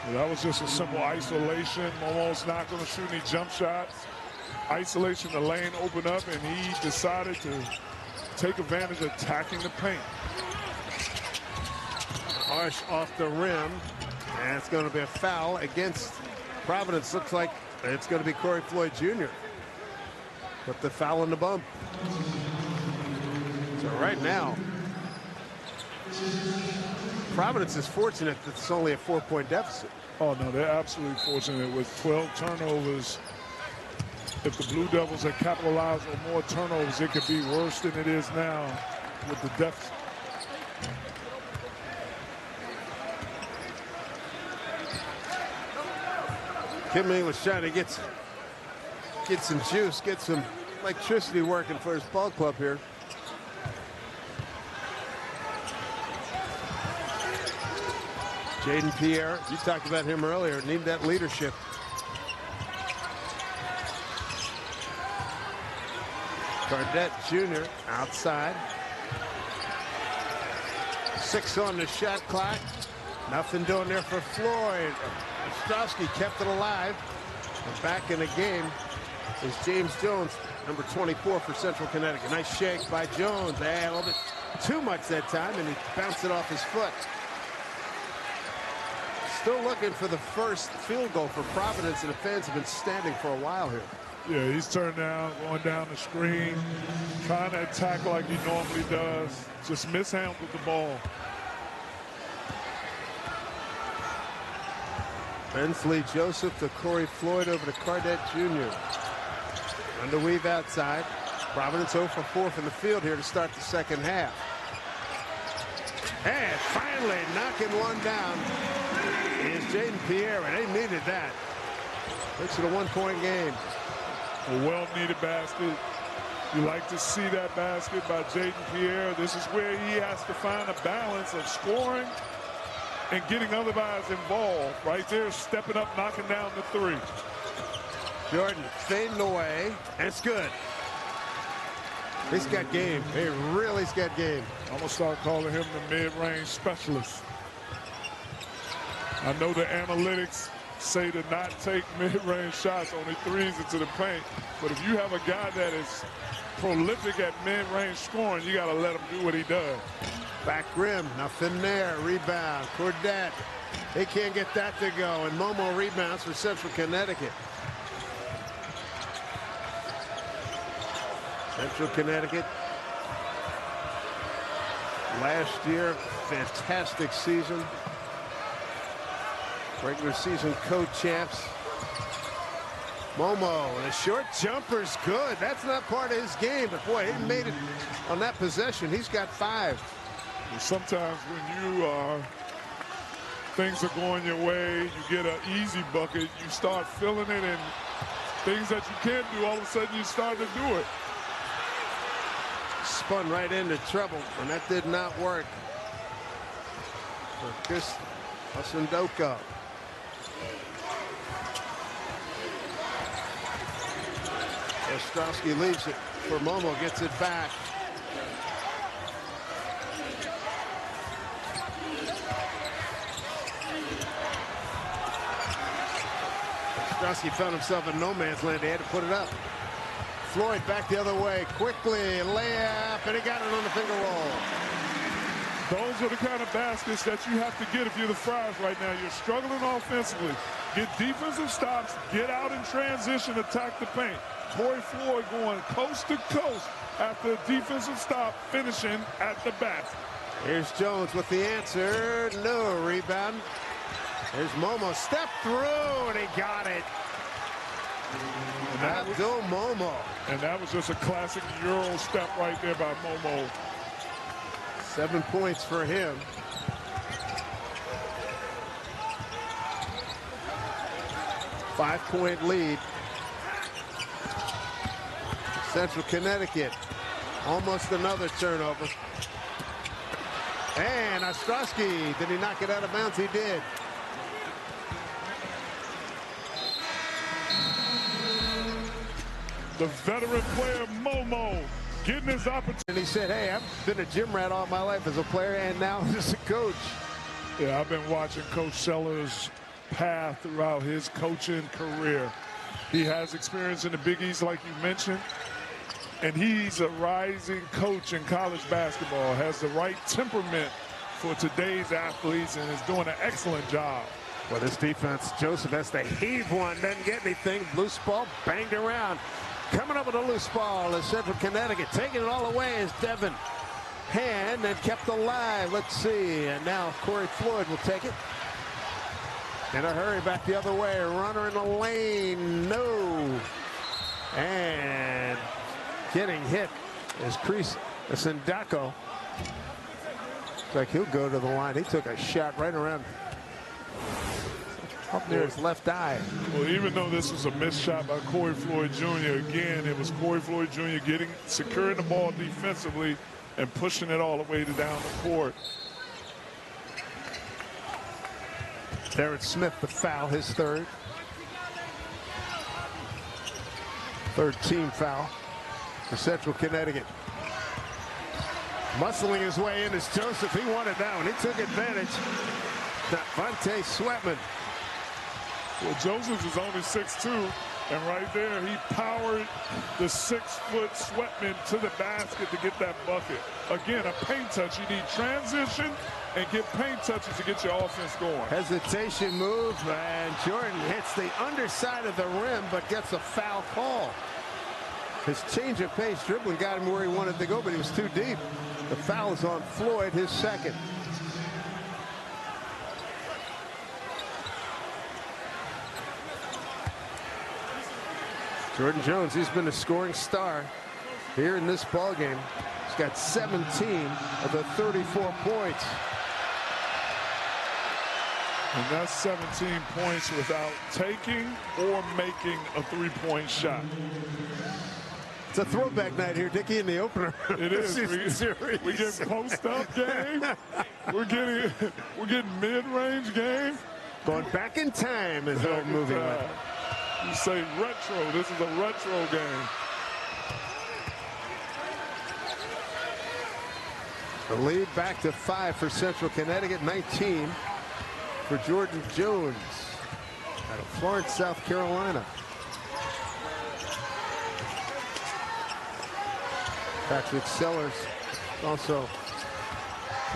Well, that was just a simple isolation. Momo's not going to shoot any jump shots. Isolation, the lane opened up, and he decided to take advantage of attacking the paint. Harsh off the rim, and it's going to be a foul against Providence. Looks like it's going to be Corey Floyd Jr. Put the foul on the bump. So right now, Providence is fortunate that it's only a 4-point deficit. Oh, no, they're absolutely fortunate with 12 turnovers. If the Blue Devils had capitalized on more turnovers, it could be worse than it is now with the deficit. Kim English trying to get some juice, get some electricity working for his ball club here. Jaden Pierre, you talked about him earlier, need that leadership. Burdett Jr. outside. 6 on the shot clock. Nothing doing there for Floyd. Ostrowski kept it alive. And back in the game is James Jones, number 24 for Central Connecticut. Nice shake by Jones. A little bit too much that time, and he bounced it off his foot. Still looking for the first field goal for Providence, and the fans have been standing for a while here. Yeah, he's turned down, going down the screen, trying to attack like he normally does. Just mishandled the ball. Bensley Joseph to Corey Floyd over to Cardette Jr. Underweave outside. Providence 0 for 4 from the field here to start the second half. And finally knocking one down is Jaden Pierre, and they needed that. Makes it a 1-point game. A well-needed basket. You like to see that basket by Jaden Pierre. This is where he has to find a balance of scoring and getting other guys involved. Right there, stepping up, knocking down the 3. Jordan fading away, and it's good. He's got game. He really's got game. I'm going to start calling him the mid-range specialist. I know the analytics say to not take mid-range shots, only 3s into the paint. But if you have a guy that is prolific at mid-range scoring, you got to let him do what he does. Back rim, nothing there. Rebound, Cordette. They can't get that to go, and Momo rebounds for Central Connecticut. Central Connecticut, last year, fantastic season. Regular season co-champs. Momo, the short jumper's good. That's not part of his game, but boy, he made it on that possession. He's got 5. Sometimes when you things are going your way, you get an easy bucket, you start feeling it, and things that you can't do, all of a sudden you start to do it. Spun right into trouble, and that did not work for Chris Osundoko. Ostrowski leaves it for Momo, gets it back. Ostrowski found himself in no man's land. He had to put it up. Floyd back the other way quickly, layup, and he got it on the finger roll. Those are the kind of baskets that you have to get if you're the Friars right now. You're struggling offensively. Get defensive stops, get out in transition, attack the paint. Corey Floyd going coast to coast after a defensive stop, finishing at the basket. Here's Jones with the answer. No rebound. There's Momo. Step through, and he got it. Abdul Momo. And that was just a classic Euro step right there by Momo. 7 points for him. Five-point lead. Central Connecticut. Almost another turnover. And Ostrowski, did he knock it out of bounds? He did. The veteran player Momo getting his opportunity. And he said, hey, I've been a gym rat all my life as a player and now as a coach. Yeah, I've been watching Coach Sellers' path throughout his coaching career. He has experience in the Big East, like you mentioned, and he's a rising coach in college basketball, has the right temperament for today's athletes, and is doing an excellent job. Well, this defense, Joseph has to heave one, doesn't get anything. Loose ball banged around. Coming up with a loose ball is Central Connecticut. Taking it all away is Devin Hand, and kept alive. Let's see. And now Corey Floyd will take it. In a hurry back the other way. Runner in the lane. No. And getting hit is Chris Osundoko. Looks like he'll go to the line. He took a shot right around up near his left eye. Well, even though this was a missed shot by Corey Floyd Jr., again, it was Corey Floyd Jr. securing the ball defensively and pushing it all the way down the court. Darren Smith, the foul, his third. Third team foul for Central Connecticut. Muscling his way in is Joseph. He wanted that one. He took advantage. Devontae Sweatman. Well, Joseph is only 6'2", and right there he powered the 6-foot Sweatman to the basket to get that bucket. Again, a paint touch. You need transition and get paint touches to get your offense going. Hesitation move, and Jordan hits the underside of the rim, but gets a foul call. His change of pace dribbling got him where he wanted to go, but he was too deep. The foul is on Floyd, his second. Jordan Jones, he's been a scoring star here in this ball game. He's got 17 of the 34 points. And that's 17 points without taking or making a three-point shot. It's a throwback night here, Dickie, in the opener. It is. We get post-up game. We're getting mid-range game. Going back in time, as the old movie went. You say retro. This is a retro game. The lead back to 5 for Central Connecticut, 19 for Jordan Jones out of Florence, South Carolina. Patrick Sellers also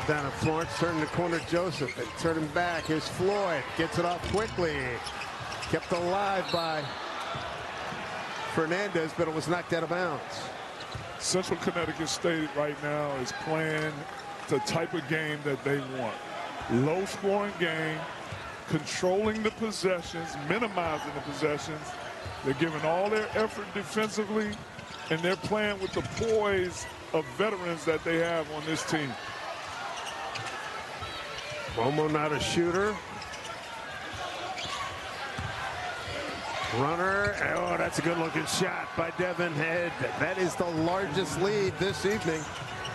Down at Florence, turning the corner, Joseph, and turning back. Here's Floyd, gets it off quickly. Kept alive by Fernandez, but it was knocked out of bounds. Central Connecticut State right now is playing the type of game that they want. Low-scoring game, controlling the possessions, minimizing the possessions. They're giving all their effort defensively, and they're playing with the poise of veterans that they have on this team. Momo not a shooter. Runner. Oh, that's a good-looking shot by Devin Head. That is the largest lead this evening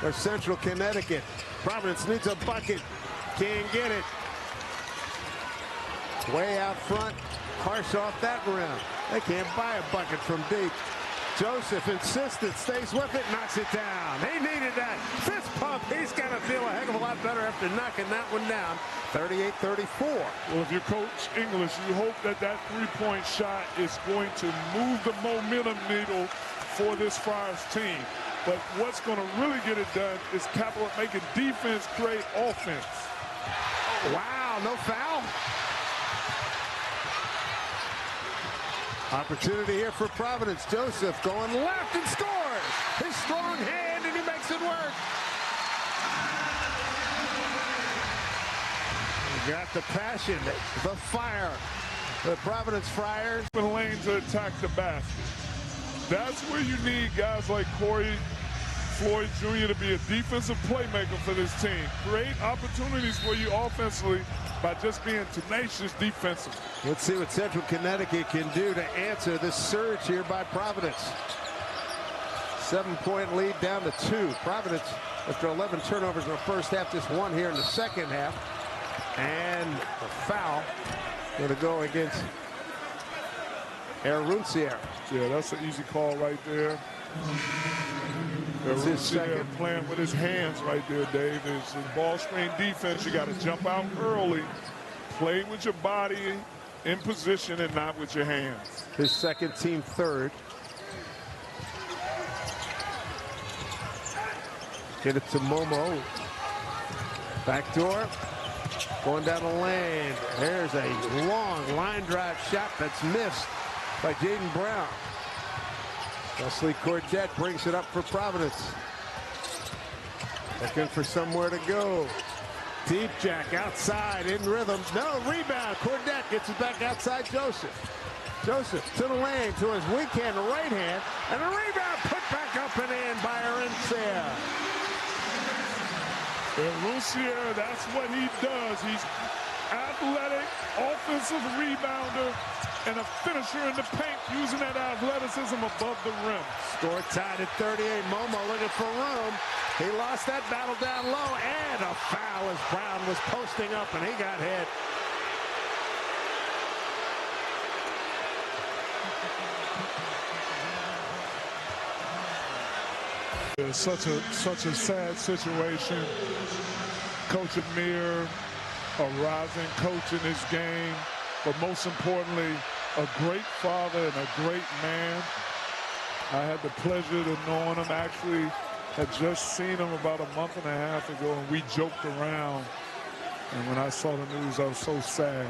for Central Connecticut. Providence needs a bucket. Can't get it. Way out front. Harsh off that rim. They can't buy a bucket from deep. Joseph insisted, stays with it, knocks it down. He needed that fist pump. He's got to feel a heck of a lot better after knocking that one down. 38-34. Well, if you're Coach English, you hope that that three-point shot is going to move the momentum needle for this Friars team. But what's going to really get it done is making defense create offense. Wow, no foul. Opportunity here for Providence. Joseph going left and scores. His strong hand, and he makes it work. You got the passion, the fire. The Providence Friars. Open lane to attack the basket. That's where you need guys like Corey Floyd Jr. to be a defensive playmaker for this team. Create opportunities for you offensively by just being tenacious defensively. Let's see what Central Connecticut can do to answer this surge here by Providence. 7-point lead down to 2. Providence, after 11 turnovers in the first half, just 1 here in the second half. And the foul going to go against Aruncier. Yeah, that's an easy call right there. Aruncier playing with his hands right there, Dave. It's in ball screen defense. You got to jump out early, play with your body in position and not with your hands. His second, team third. Get it to Momo. Backdoor. Going down the lane. There's a long line drive shot that's missed by Jaden Brown. Wesley Cordet brings it up for Providence. Looking for somewhere to go. Deep Jack outside in rhythm. No, rebound. Cordet gets it back outside Joseph. Joseph to the lane to his weak hand, right hand. And a rebound put back up and in by Aruncier. Aruncier, that's what he does. He's athletic, offensive rebounder, and a finisher in the paint using that athleticism above the rim. Score tied at 38. Momo looking for room. He lost that battle down low, and a foul as Brown was posting up, and he got hit. It's such a sad situation. Coach Amir, a rising coach in this game, but most importantly, a great father and a great man. I had the pleasure of knowing him. Actually, had just seen him about a month and a half ago, and we joked around. And when I saw the news, I was so sad.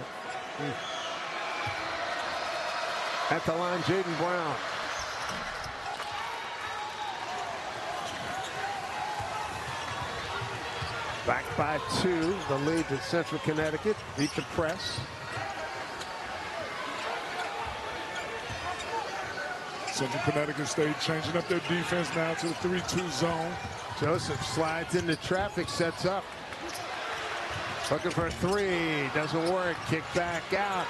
At the line, Jaden Brown. Back by 2, the lead to Central Connecticut. Beat the press. Central Connecticut State changing up their defense now to the 3-2 zone. Joseph slides into traffic, sets up. Looking for a 3, doesn't work. Kick back out.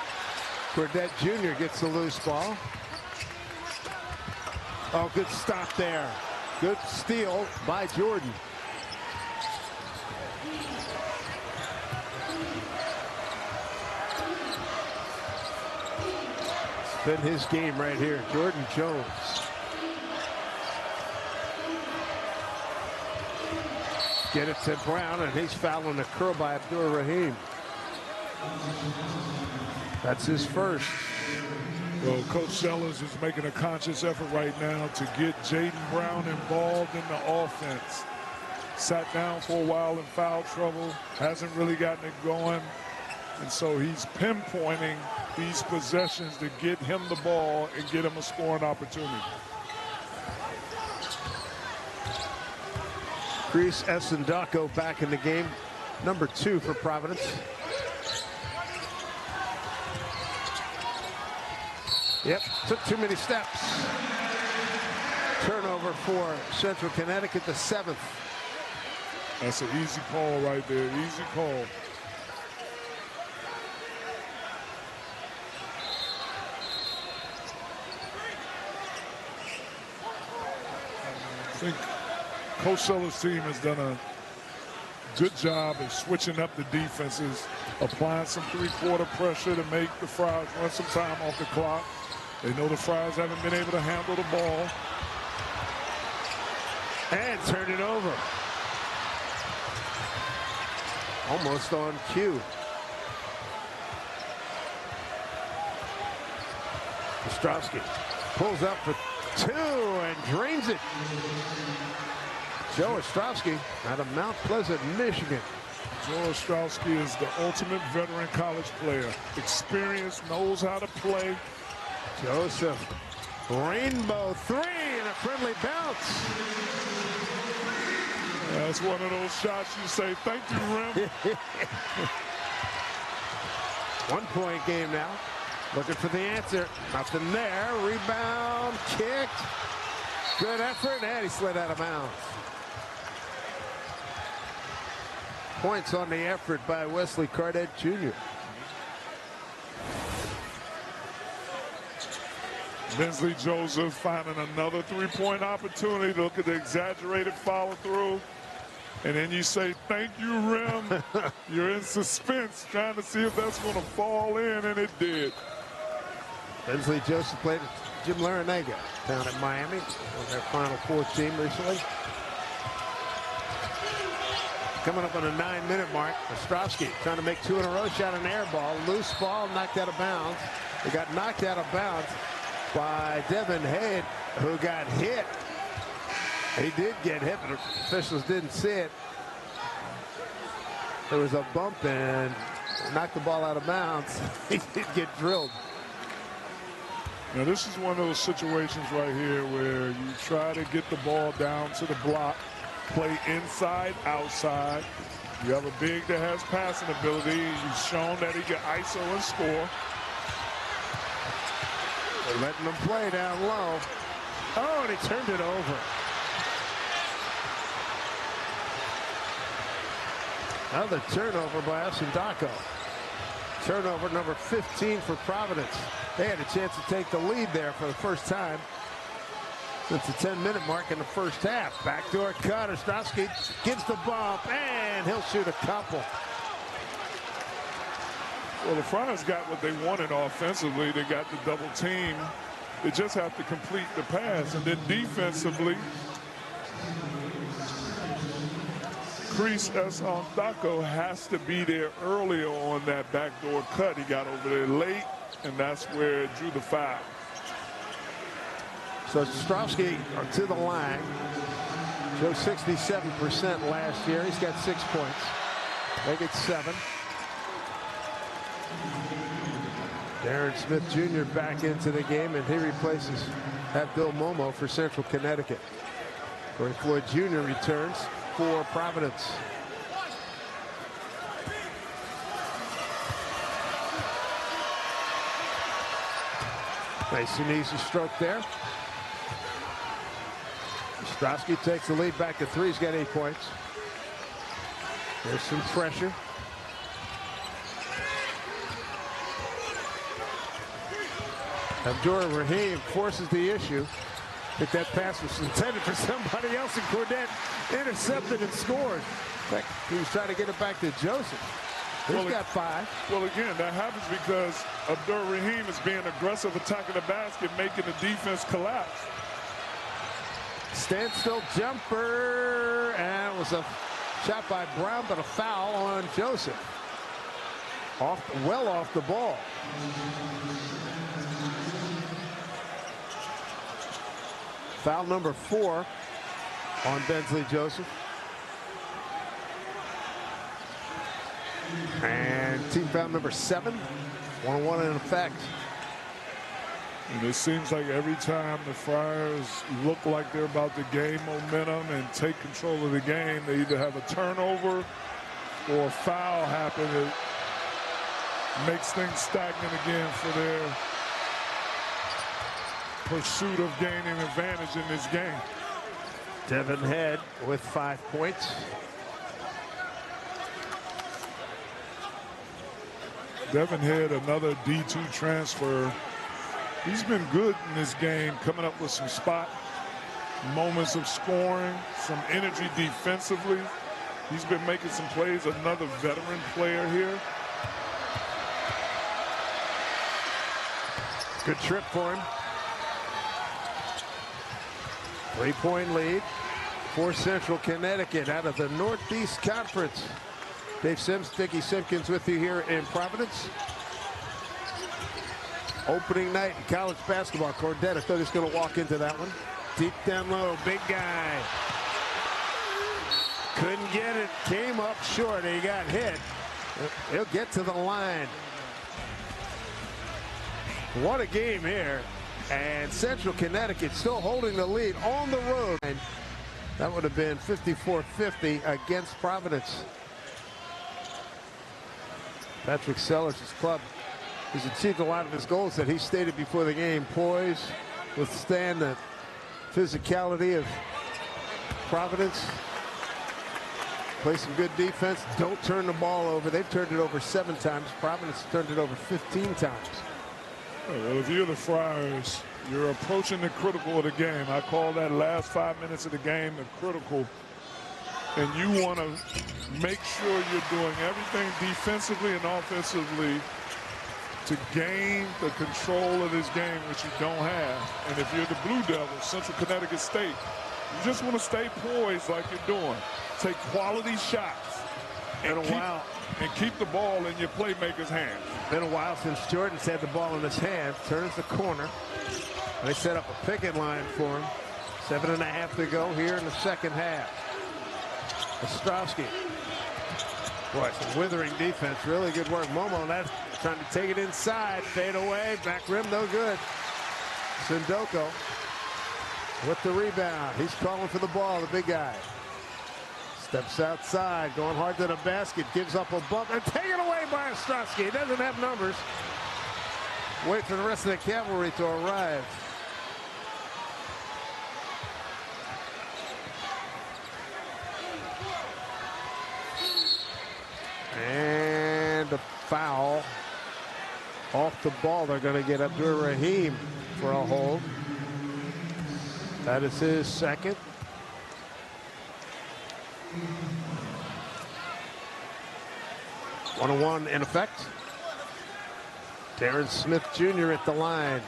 Cordet Jr. gets the loose ball. Oh, good stop there. Good steal by Jordan. Been his game right here, Jordan Jones. Get it to Brown, and he's fouling a curl by Abdur Rahim. That's his first. Well, Coach Sellers is making a conscious effort right now to get Jaden Brown involved in the offense. sat down for a while in foul trouble, hasn't really gotten it going. And so he's pinpointing these possessions to get him the ball and get him a scoring opportunity. Chris Esendako back in the game, number 2 for Providence. Yep, took too many steps. Turnover for Central Connecticut, the 7th. That's an easy call right there, easy call. I think Coach Seller's team has done a good job of switching up the defenses, applying some three-quarter pressure to make the Friars run some time off the clock. They know the Friars haven't been able to handle the ball. And turned it over. Almost on cue. Ostrowski pulls up for 2 and drains it. Joe Ostrowski out of Mount Pleasant, Michigan. Joe Ostrowski is the ultimate veteran college player. Experience, knows how to play. Joseph, rainbow 3 and a friendly bounce. That's one of those shots you say, thank you, Rim. 1-point game now. Looking for the answer. Nothing there. Rebound, kicked. Good effort, and he slid out of bounds. Points on the effort by Wesley Cardet Jr. Bensley Joseph finding another three-point opportunity. Look at the exaggerated follow-through. And then you say, thank you, Rim. You're in suspense, trying to see if that's going to fall in, and it did. Bensley Joseph played at Jim Larinaga down in Miami on their Final Four team recently. Coming up on a 9-minute mark, Ostrowski trying to make 2 in a row, shot an air ball, loose ball, knocked out of bounds. It got knocked out of bounds by Devin Hayden, who got hit. He did get hit, but officials didn't see it. There was a bump and knocked the ball out of bounds. He did get drilled. Now this is one of those situations right here where you try to get the ball down to the block, play inside, outside. You have a big that has passing ability. He's shown that he can ISO and score. They're letting him play down low. Oh, and he turned it over. Another turnover by Esendako. Turnover number 15 for Providence. They had a chance to take the lead there for the first time since the 10-minute mark in the first half. Backdoor cut. Ostrowski gets the bump, and he'll shoot a couple. Well, the Friars got what they wanted offensively. They got the double team. They just have to complete the pass. And then defensively, Chris Esendako has to be there earlier on that backdoor cut. He got over there late, and that's where it drew the foul. So Ostrowski to the line. Showed 67% last year. He's got 6 points. They get 7. Darren Smith Jr. back into the game, and he replaces Abdul Momo for Central Connecticut. Corey Floyd Jr. returns for Providence. Nice and easy stroke there. Ostrowski takes the lead back to 3. He's got 8 points. There's some pressure. Abdur Rahim forces the issue. I think that pass was intended for somebody else, and Cordet intercepted and scored. In fact, he was trying to get it back to Joseph. He's got 5. Well, again, that happens because Abdur Rahim is being aggressive, attacking the basket, making the defense collapse. Standstill jumper, and it was a shot by Brown, but a foul on Joseph. Well off the ball. Foul number 4 on Bensley Joseph. And team foul number 7. 1-1 in effect. And it seems like every time the Friars look like they're about to gain momentum and take control of the game, they either have a turnover or a foul happen. It makes things stagnant again for their pursuit of gaining advantage in this game. Devin Head with 5 points. Devin Head, another D2 transfer. He's been good in this game, coming up with some spot moments of scoring, some energy defensively. He's been making some plays, another veteran player here. Good trip for him. 3-point lead for Central Connecticut out of the Northeast Conference. Dave Sims, Dickie Simpkins with you here in Providence. Opening night in college basketball. Cordetta thought he was going to walk into that one. Deep down low, big guy. Couldn't get it, came up short, he got hit. He'll get to the line. What a game here. And Central Connecticut still holding the lead on the road. And that would have been 54-50 against Providence. Patrick Sellers' club has achieved a lot of his goals that he stated before the game. Poise, withstand the physicality of Providence. Play some good defense. Don't turn the ball over. They've turned it over 7 times. Providence turned it over 15 times. Well, if you're the Friars, you're approaching the critical of the game. I call that last 5 minutes of the game the critical. And you want to make sure you're doing everything defensively and offensively to gain the control of this game, which you don't have. And if you're the Blue Devils, Central Connecticut State, you just want to stay poised like you're doing. Take quality shots and keep the ball in your playmaker's hands. Been a while since Jordan's had the ball in his hand. Turns the corner. They set up a picket line for him. 7.5 to go here in the second half. Ostrowski. Boy, some withering defense. Really good work. Momo, that trying to take it inside. Fade away. Back rim, no good. Sindoko with the rebound. He's calling for the ball, the big guy. Steps outside, going hard to the basket, gives up a bump, and taken away by Ostrowski. He doesn't have numbers. Wait for the rest of the cavalry to arrive. And a foul off the ball. They're going to get Abdur Rahim for a hold. That is his second. One-on-one in effect. Darren Smith Jr. at the line.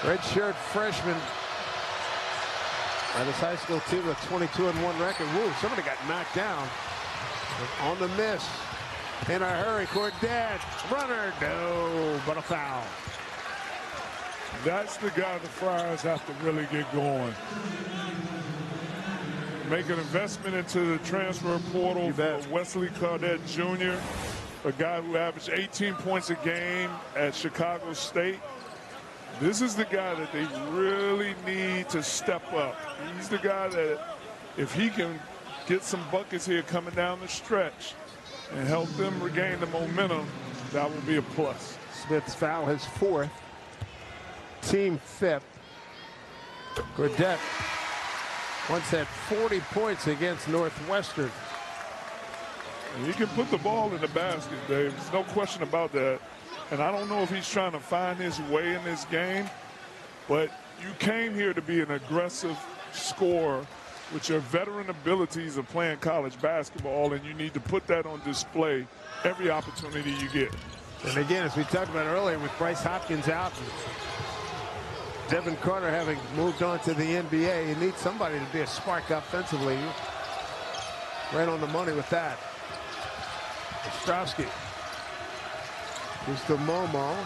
Redshirt freshman at his high school team with 22-1 record. Woo, somebody got knocked down on the miss. In a hurry, Cordet, runner, no, but a foul. That's the guy the Friars have to really get going. Make an investment into the transfer portal for Wesley Cadet Jr., a guy who averaged 18 points a game at Chicago State. This is the guy that they really need to step up. He's the guy that if he can get some buckets here coming down the stretch and help them regain the momentum, that will be a plus. Smith's foul, his 4th. Team 5th. Gordette once had 40 points against Northwestern. He can put the ball in the basket, Dave. There's no question about that. And I don't know if he's trying to find his way in this game, but you came here to be an aggressive scorer with your veteran abilities of playing college basketball, and you need to put that on display every opportunity you get. And again, as we talked about earlier, with Bryce Hopkins out, Devin Carter having moved on to the NBA, you need somebody to be a spark offensively. Right on the money with that. Ostrowski. Here's to Momo.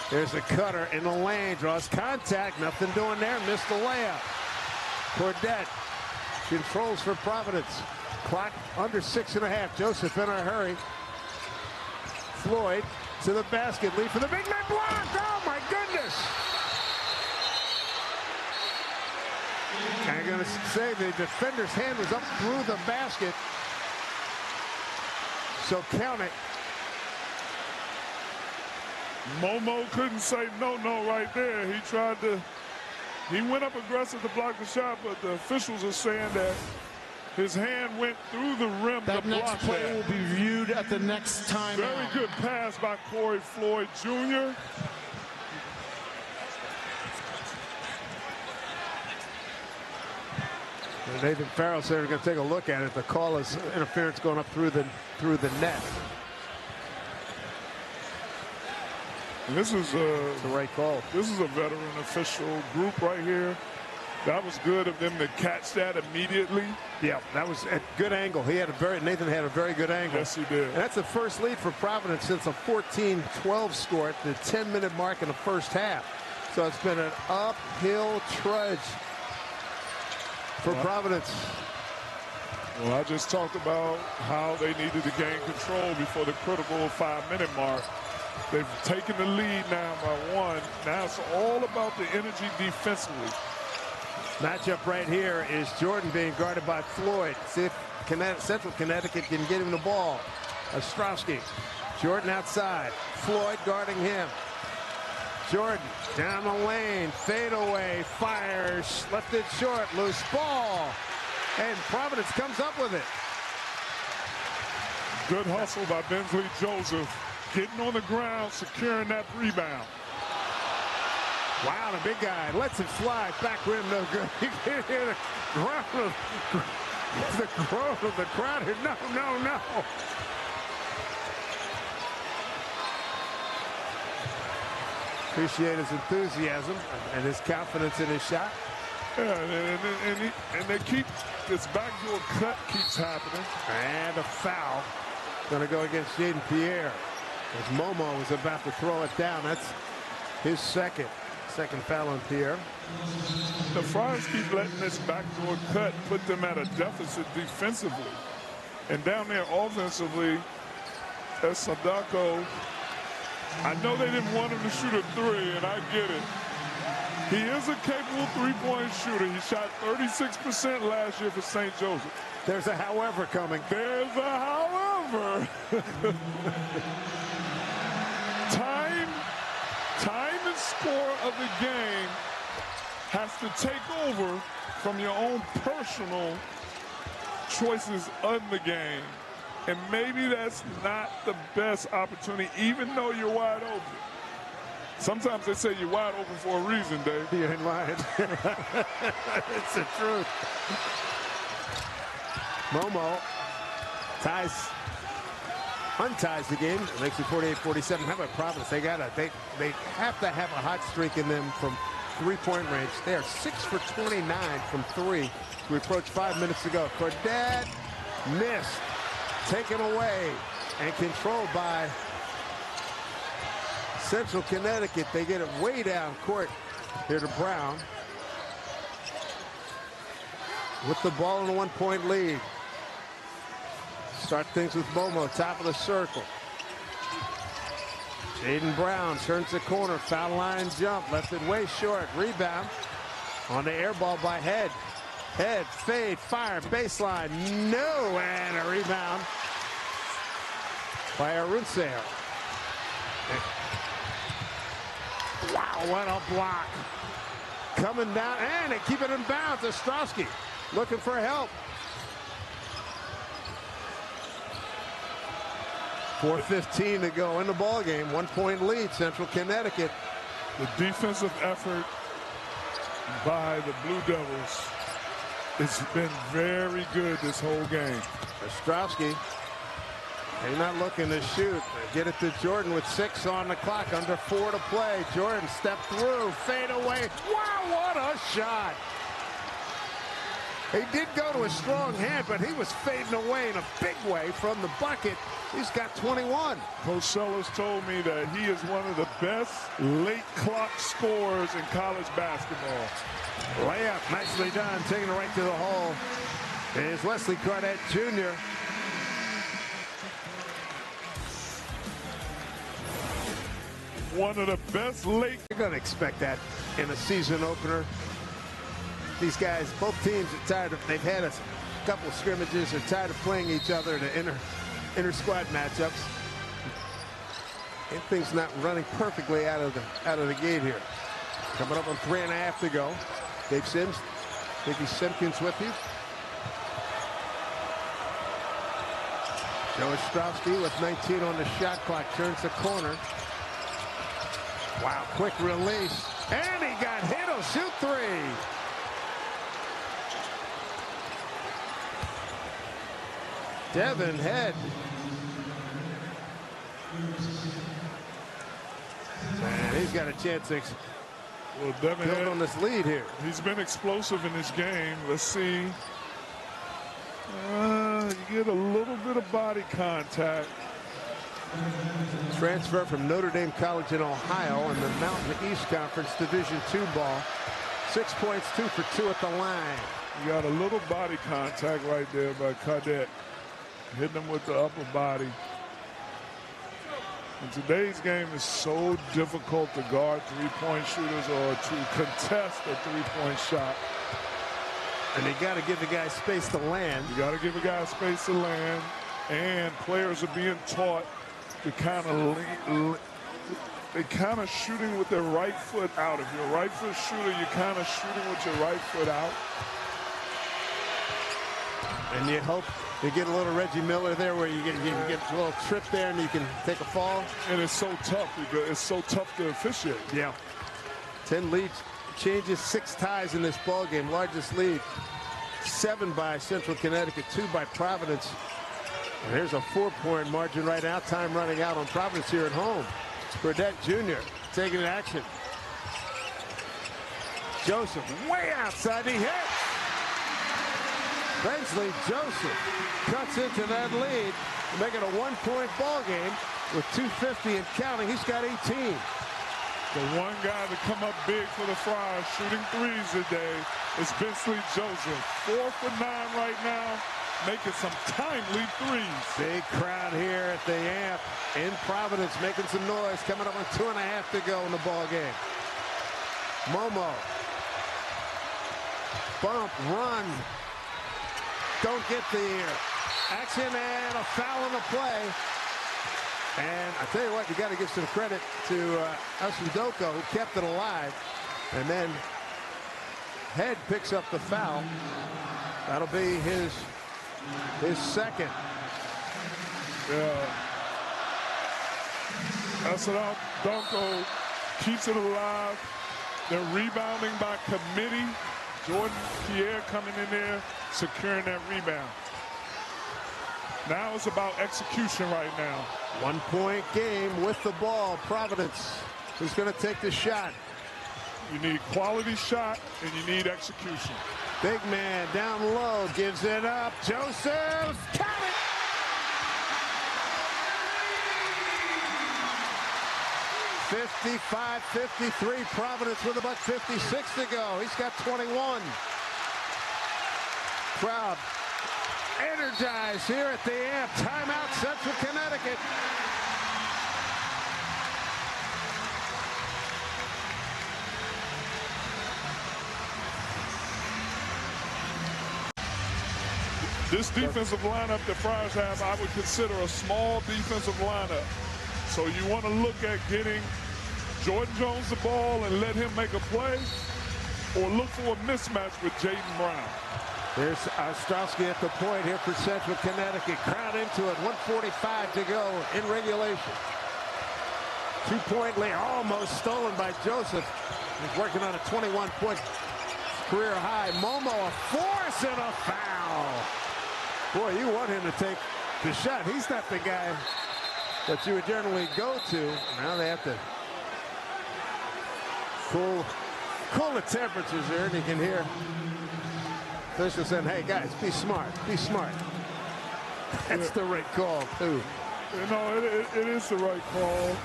There's a cutter in the lane, draws contact, nothing doing there, missed the layup. Cordette controls for Providence. Clock under 6.5. Joseph in a hurry. Floyd to the basket. Lead for the big man block. Oh, my goodness. I'm going to say the defender's hand was up through the basket. So count it. Momo couldn't say no right there. He went up aggressive to block the shot, but the officials are saying that his hand went through the rim to block that. That next play will be viewed at the next timeout. Very good pass by Corey Floyd Jr. Nathan Farrell said we're going to take a look at it. The call is interference going up through the net. This is the right call. This is a veteran official group right here. That was good of them to catch that immediately. Yeah, that was a good angle. Nathan had a very good angle. Yes, he did. And that's the first lead for Providence since a 14-12 score at the 10-minute mark in the first half. So it's been an uphill trudge for Providence. Well, I just talked about how they needed to gain control before the critical 5-minute mark. They've taken the lead now by 1. Now it's all about the energy defensively. Matchup right here is Jordan being guarded by Floyd. See if Central Connecticut can get him the ball. Ostrowski. Jordan outside. Floyd guarding him. Jordan down the lane. Fade away. Fires. Left it short. Loose ball. And Providence comes up with it. Good hustle by Bensley Joseph. Getting on the ground, securing that rebound. Wow, the big guy lets it fly. Back rim, no good. You can hear the groan of the crowd here. No, no, no. Appreciate his enthusiasm and his confidence in his shot. Yeah, and they keep this backdoor cut keeps happening. And a foul going to go against Jaden Pierre. As Momo is about to throw it down. That's his second foul on Pierre. The Friars keep letting this backdoor cut put them at a deficit defensively. And down there offensively, as Sadako, I know they didn't want him to shoot a 3, and I get it. He is a capable three-point shooter. He shot 36% last year for St. Joseph. There's a however coming. There's a however. Time and score of the game has to take over from your own personal choices of the game. And maybe that's not the best opportunity, even though you're wide open. Sometimes they say you're wide open for a reason, Dave. You ain't lying. It's the truth. Momo unties the game. It makes it 48-47. How about Providence? They have to have a hot streak in them from three-point range. They are 6 for 29 from 3. We approached 5 minutes to go. Cordette missed. Taken away and controlled by Central Connecticut. They get it way down court here to Brown. With the ball in a 1-point lead. Start things with Momo, top of the circle. Jaden Brown turns the corner, foul line jump, left it way short. Rebound on the air ball by Head. Head, fade, fire, baseline, no, and a rebound by Arunsair. Wow, what a block. Coming down, and they keep it in bounds. Ostrowski looking for help. 4:15 to go in the ball game. 1-point lead, Central Connecticut. The defensive effort by the Blue Devils has been very good this whole game. Ostrowski, they're not looking to shoot. They get it to Jordan with 6 on the clock, under 4 to play. Jordan step through, fade away. Wow, what a shot. He did go to a strong hand, but he was fading away in a big way from the bucket. He's got 21. Coach Sellers told me that he is one of the best late clock scorers in college basketball. Layup, nicely done, taking it right to the hole. Is Wesley Cardette Jr. One of the best late. You're going to expect that in a season opener. These guys, both teams are tired of, they've had a couple of scrimmages, they're tired of playing each other in inter squad matchups. And things not running perfectly out of the gate here. Coming up on 3.5 to go. Dave Sims, Mickey Simpkins with you. Joe Ostrowski with 19 on the shot clock, turns the corner. Wow, quick release. And he got hit. He'll shoot three. Devin Head. And he's got a chance to Devin build Head, on this lead here. he's been explosive in this game. Let's see. You get a little bit of body contact. Transfer from Notre Dame College in Ohio in the Mountain East Conference Division II ball. 6 points, 2 for 2 at the line. You got a little body contact right there by Cadet. Hitting him with the upper body. And today's game is so difficult to guard three-point shooters or to contest a three-point shot. And you got to give the guy space to land. You got to give a guy space to land. And players are being taught to kind of shooting with their right foot out. If you're a right foot shooter, you're kind of shooting with your right foot out. And you hope you get a little Reggie Miller there where you get a little trip there and you can take a fall. And it's so tough. It's so tough to officiate. Yeah. 10 lead changes, 6 ties in this ball game. Largest lead, 7 by Central Connecticut, 2 by Providence. And there's a 4-point margin right now. Time running out on Providence here at home. Burdette Jr. taking action. Joseph way outside. He hits. Bensley Joseph cuts into that lead to make it a 1-point ball game with 2:50 and counting. He's got 18. The one guy to come up big for the Friars shooting threes today is Bensley Joseph. 4 for 9 right now, making some timely threes. Big crowd here at the Amp in Providence making some noise. Coming up on 2.5 to go in the ball game. Momo. Bump, run. Don't get the action and a foul in the play. And I tell you what, you got to give some credit to Asundoko, who kept it alive. And then Head picks up the foul. That'll be his second. Yeah. Asundoko keeps it alive. They're rebounding by committee. Jordan Pierre coming in there, securing that rebound. Now it's about execution right now. 1-point game with the ball. Providence is going to take the shot. You need quality shot and you need execution. Big man down low, gives it up. Joseph, count it! (55-53). Providence with about 56 to go. He's got 21. Crowd energized here at the Amp. Timeout, Central Connecticut. This defensive lineup the Friars have, I would consider a small defensive lineup. So you want to look at getting Jordan Jones the ball and let him make a play, or look for a mismatch with Jaden Brown. There's Ostrowski at the point here for Central Connecticut. Crowd into it. 1:45 to go in regulation. 2-point lead, almost stolen by Joseph. He's working on a 21-point career high. Momo, a force and a foul. Boy, you want him to take the shot. He's not the guy that you would generally go to. Now they have to cool the temperatures there, and you can hear officials saying, hey, guys, be smart. Be smart. That's the right call, too. You know, it is the right call.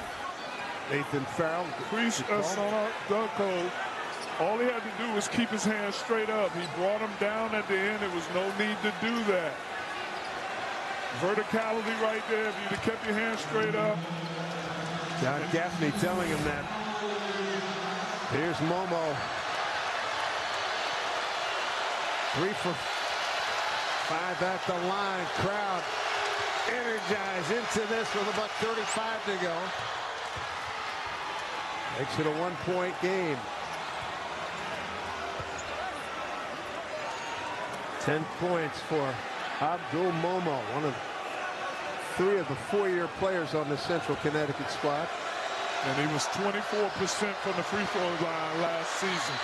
Nathan Farrell. Chris Asundoko All he had to do was keep his hands straight up. He brought him down at the end. There was no need to do that. Verticality right there. If you'd have kept your hands straight up. John Gaffney telling him that. Here's Momo. 3 for 5 at the line. Crowd energized into this with about 35 to go. Makes it a 1-point game. 10 points for Abdul Momo, one of 3 of the 4-year players on the Central Connecticut squad. And he was 24% from the free throw line last season.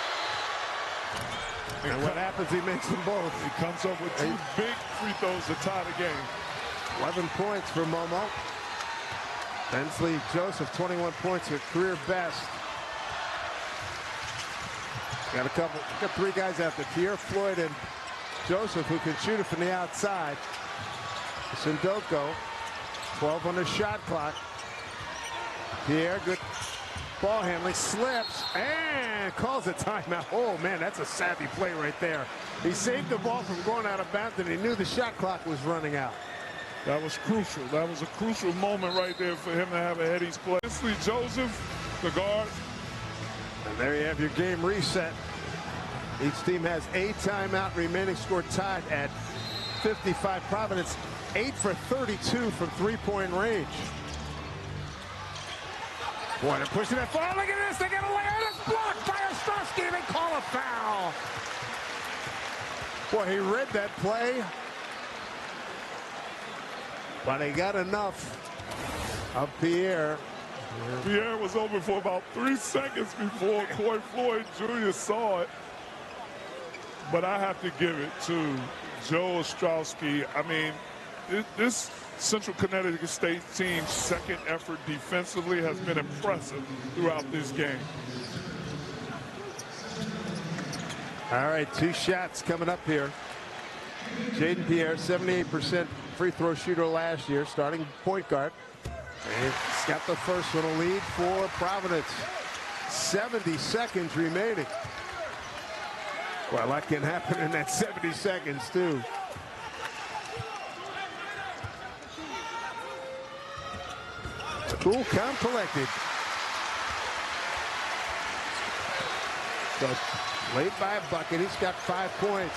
And what happens, he makes them both. He comes up with 2 big free throws to tie the game. 11 points for Momo. Bensley Joseph, 21 points, a career best. Got 3 guys out there, Pierre Floyd and Joseph, who can shoot it from the outside. Sindoko, 12 on the shot clock. Pierre, good ball handling, slips, and calls a timeout. Oh, man, that's a savvy play right there. He saved the ball from going out of bounds, and he knew the shot clock was running out. That was crucial. That was a crucial moment right there for him to have a Eddie's play. Bensley Joseph, the guard. And there you have your game reset. Each team has a timeout remaining, score tied at 55. Providence 8 for 32 from 3-point range. Boy, they're pushing that far. Look at this. They got a lay on. It's blocked by Ostrowski. They call a foul. Boy, he read that play. But he got enough of Pierre. Pierre was open for about 3 seconds before Coy Floyd Jr. saw it. But I have to give it to Joe Ostrowski. I mean, this Central Connecticut State team's second effort defensively has been impressive throughout this game. All right, 2 shots coming up here. Jaden Pierre, 78% free throw shooter last year, starting point guard. And he's got the first one, a lead for Providence. 70 seconds remaining. Well, a lot can happen in that 70 seconds, too. Cool count collected. But late by a bucket. He's got 5 points.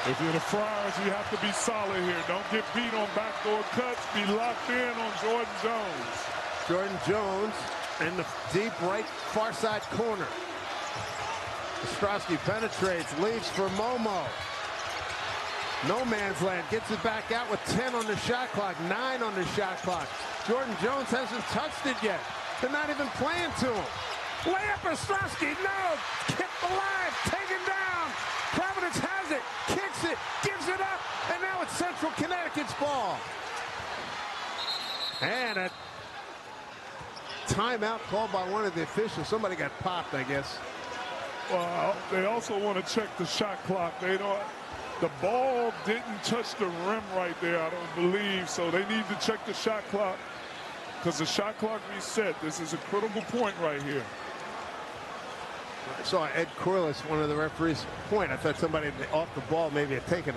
If you're the Friars, you have to be solid here. Don't get beat on backdoor cuts. Be locked in on Jordan Jones. Jordan Jones in the deep right far side corner. Ostrowski penetrates, leads for Momo. No man's land, gets it back out with 10 on the shot clock, 9 on the shot clock. Jordan Jones hasn't touched it yet. They're not even playing to him. Layup, Ostrowski, no! Kept alive, taken down. Providence has it, kicks it, gives it up, and now it's Central Connecticut's ball. And a timeout called by one of the officials. Somebody got popped, I guess. Well, they also want to check the shot clock. They don't. The ball didn't touch the rim right there, I don't believe. So they need to check the shot clock because the shot clock reset. This is a critical point right here. I saw Ed Corliss, one of the referees, point. I thought somebody off the ball maybe had taken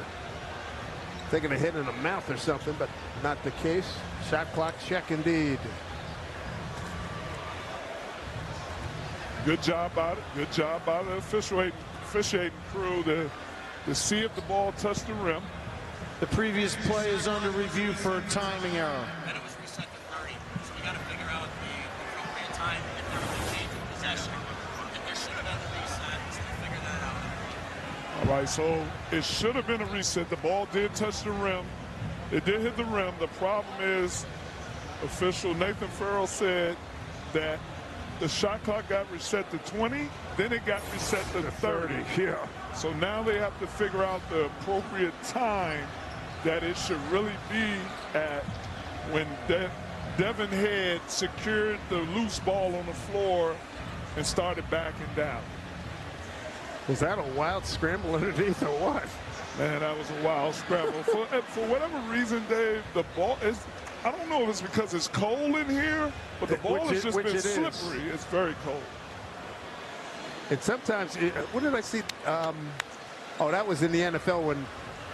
a hit in the mouth or something, but not the case. Shot clock check indeed. Good job by it. Good job by the officiating crew to see if the ball touched the rim. The previous play is under review for a timing error. And it was reset to 30. So we got to figure out the appropriate time if there was a change of possession. If there should have been a reset, so we'll figure that out. All right, so it should have been a reset. The ball did touch the rim. It did hit the rim. The problem is official Nathan Farrell said that the shot clock got reset to 20, then it got reset to 30. Yeah. So now they have to figure out the appropriate time that it should really be at when Devin Head secured the loose ball on the floor and started backing down. Was that a wild scramble underneath or what? Man, that was a wild scramble. For whatever reason, Dave, the ball is, I don't know if it's because it's cold in here, but the ball has just been slippery. It's very cold. And sometimes, what did I see? Oh, that was in the NFL when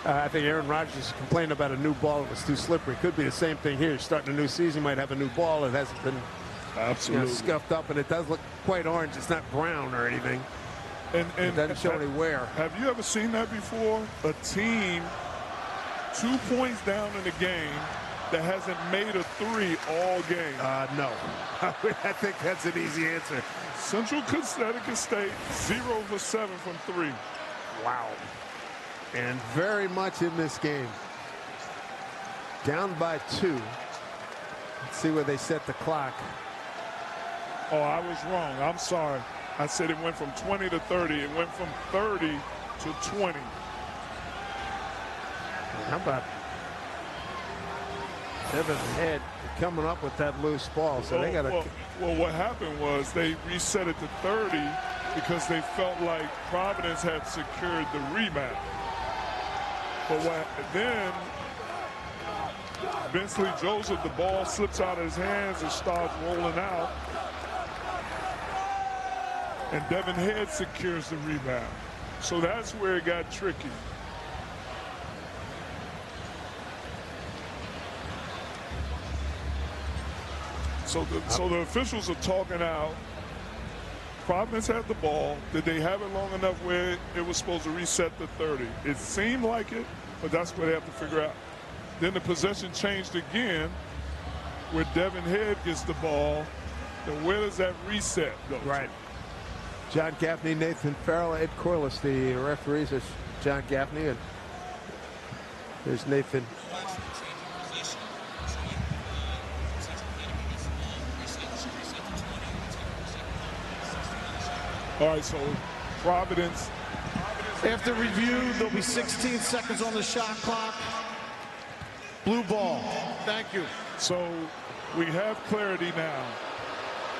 I think Aaron Rodgers complained about a new ball. It was too slippery. Could be the same thing here. Starting a new season, might have a new ball. It hasn't been scuffed up, and it does look quite orange. It's not brown or anything. And it doesn't show any wear. Have you ever seen that before? A team 2 points down in the game that hasn't made a three all game. No. I think that's an easy answer. Central Connecticut State, 0 for 7 from 3. Wow. And very much in this game. Down by 2. Let's see where they set the clock. Oh, I was wrong. I'm sorry. I said it went from 20 to 30. It went from 30 to 20. How about Devin Head coming up with that loose ball? So they got to. Well, what happened was they reset it to 30 because they felt like Providence had secured the rebound. But then Bensley Joseph, the ball slips out of his hands and starts rolling out. And Devin Head secures the rebound. So that's where it got tricky. So the officials are talking out. Providence had the ball. Did they have it long enough where it was supposed to reset to 30? It seemed like it, but that's what they have to figure out. Then the possession changed again, where Devin Head gets the ball. Then where does that reset go? Right. John Gaffney, Nathan Farrell, Ed Corliss, the referees. Are John Gaffney, and there's Nathan. All right, so Providence. After review, there'll be 16 seconds on the shot clock. Blue ball. Thank you. So we have clarity now.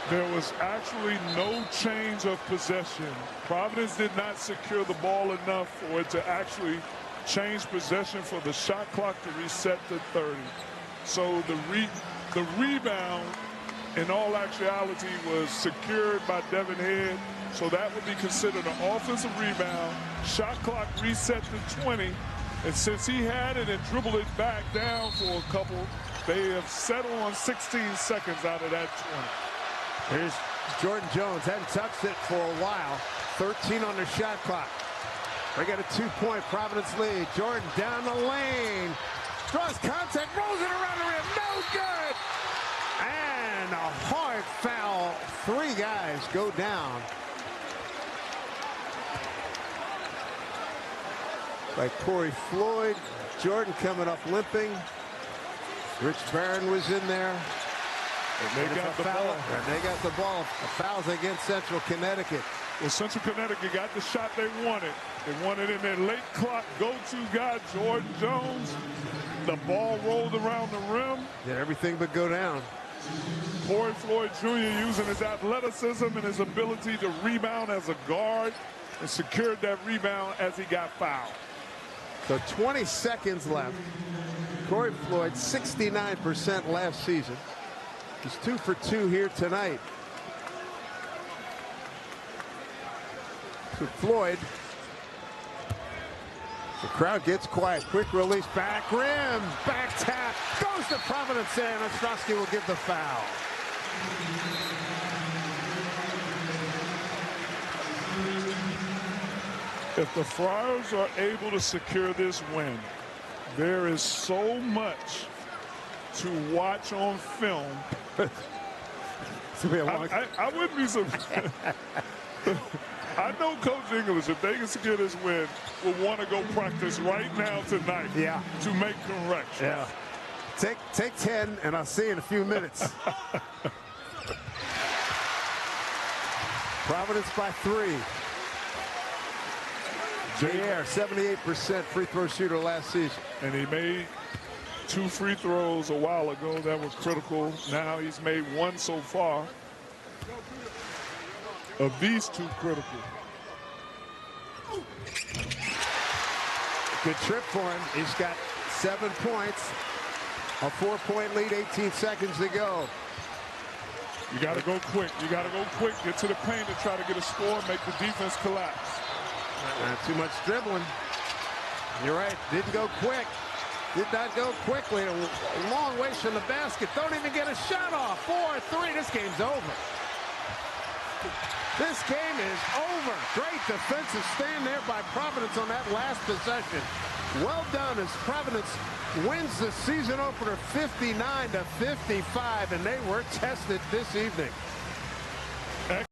There was actually no change of possession. Providence did not secure the ball enough for it to actually change possession for the shot clock to reset to 30. So the rebound, in all actuality, was secured by Devin Head. So that would be considered an offensive rebound. Shot clock reset to 20. And since he had it and dribbled it back down for a couple, they have settled on 16 seconds out of that 20. Here's Jordan Jones. Hadn't touched it for a while. 13 on the shot clock. They got a 2-point Providence lead. Jordan down the lane. Draws contact, rolls it around the rim. No good. And a hard foul. 3 guys go down. By Corey Floyd. Jordan coming up limping. Rich Barron was in there. And they got the ball. And they got the ball. A foul's against Central Connecticut. Well, Central Connecticut got the shot they wanted. They wanted in their late clock go-to guy, Jordan Jones. The ball rolled around the rim. Did everything but go down. Corey Floyd Jr. using his athleticism and his ability to rebound as a guard and secured that rebound as he got fouled. So 20 seconds left. Corey Floyd, 69% last season. He's 2 for 2 here tonight. So Floyd. The crowd gets quiet. Quick release, back rim, back tap. Goes to Providence, and Ostrowski will give the foul. If the Friars are able to secure this win, there is so much to watch on film. I wouldn't be surprised. I know Coach English, if they can secure this win, will want to go practice right now tonight to make corrections. Yeah. Take 10, and I'll see you in a few minutes. Providence by 3. Jair, 78% free throw shooter last season. And he made 2 free throws a while ago that were critical. Now he's made 1 so far. Of these 2 critical. Good trip for him. He's got 7 points. A 4-point lead, 18 seconds to go. You got to go quick. You got to go quick. Get to the paint and try to get a score, make the defense collapse. Not too much dribbling. You're right. Didn't go quick. Did not go quickly. A long ways from the basket. Don't even get a shot off. 4-3. This game's over. This game is over. Great defensive stand there by Providence on that last possession. Well done as Providence wins the season opener 59-55, and they were tested this evening.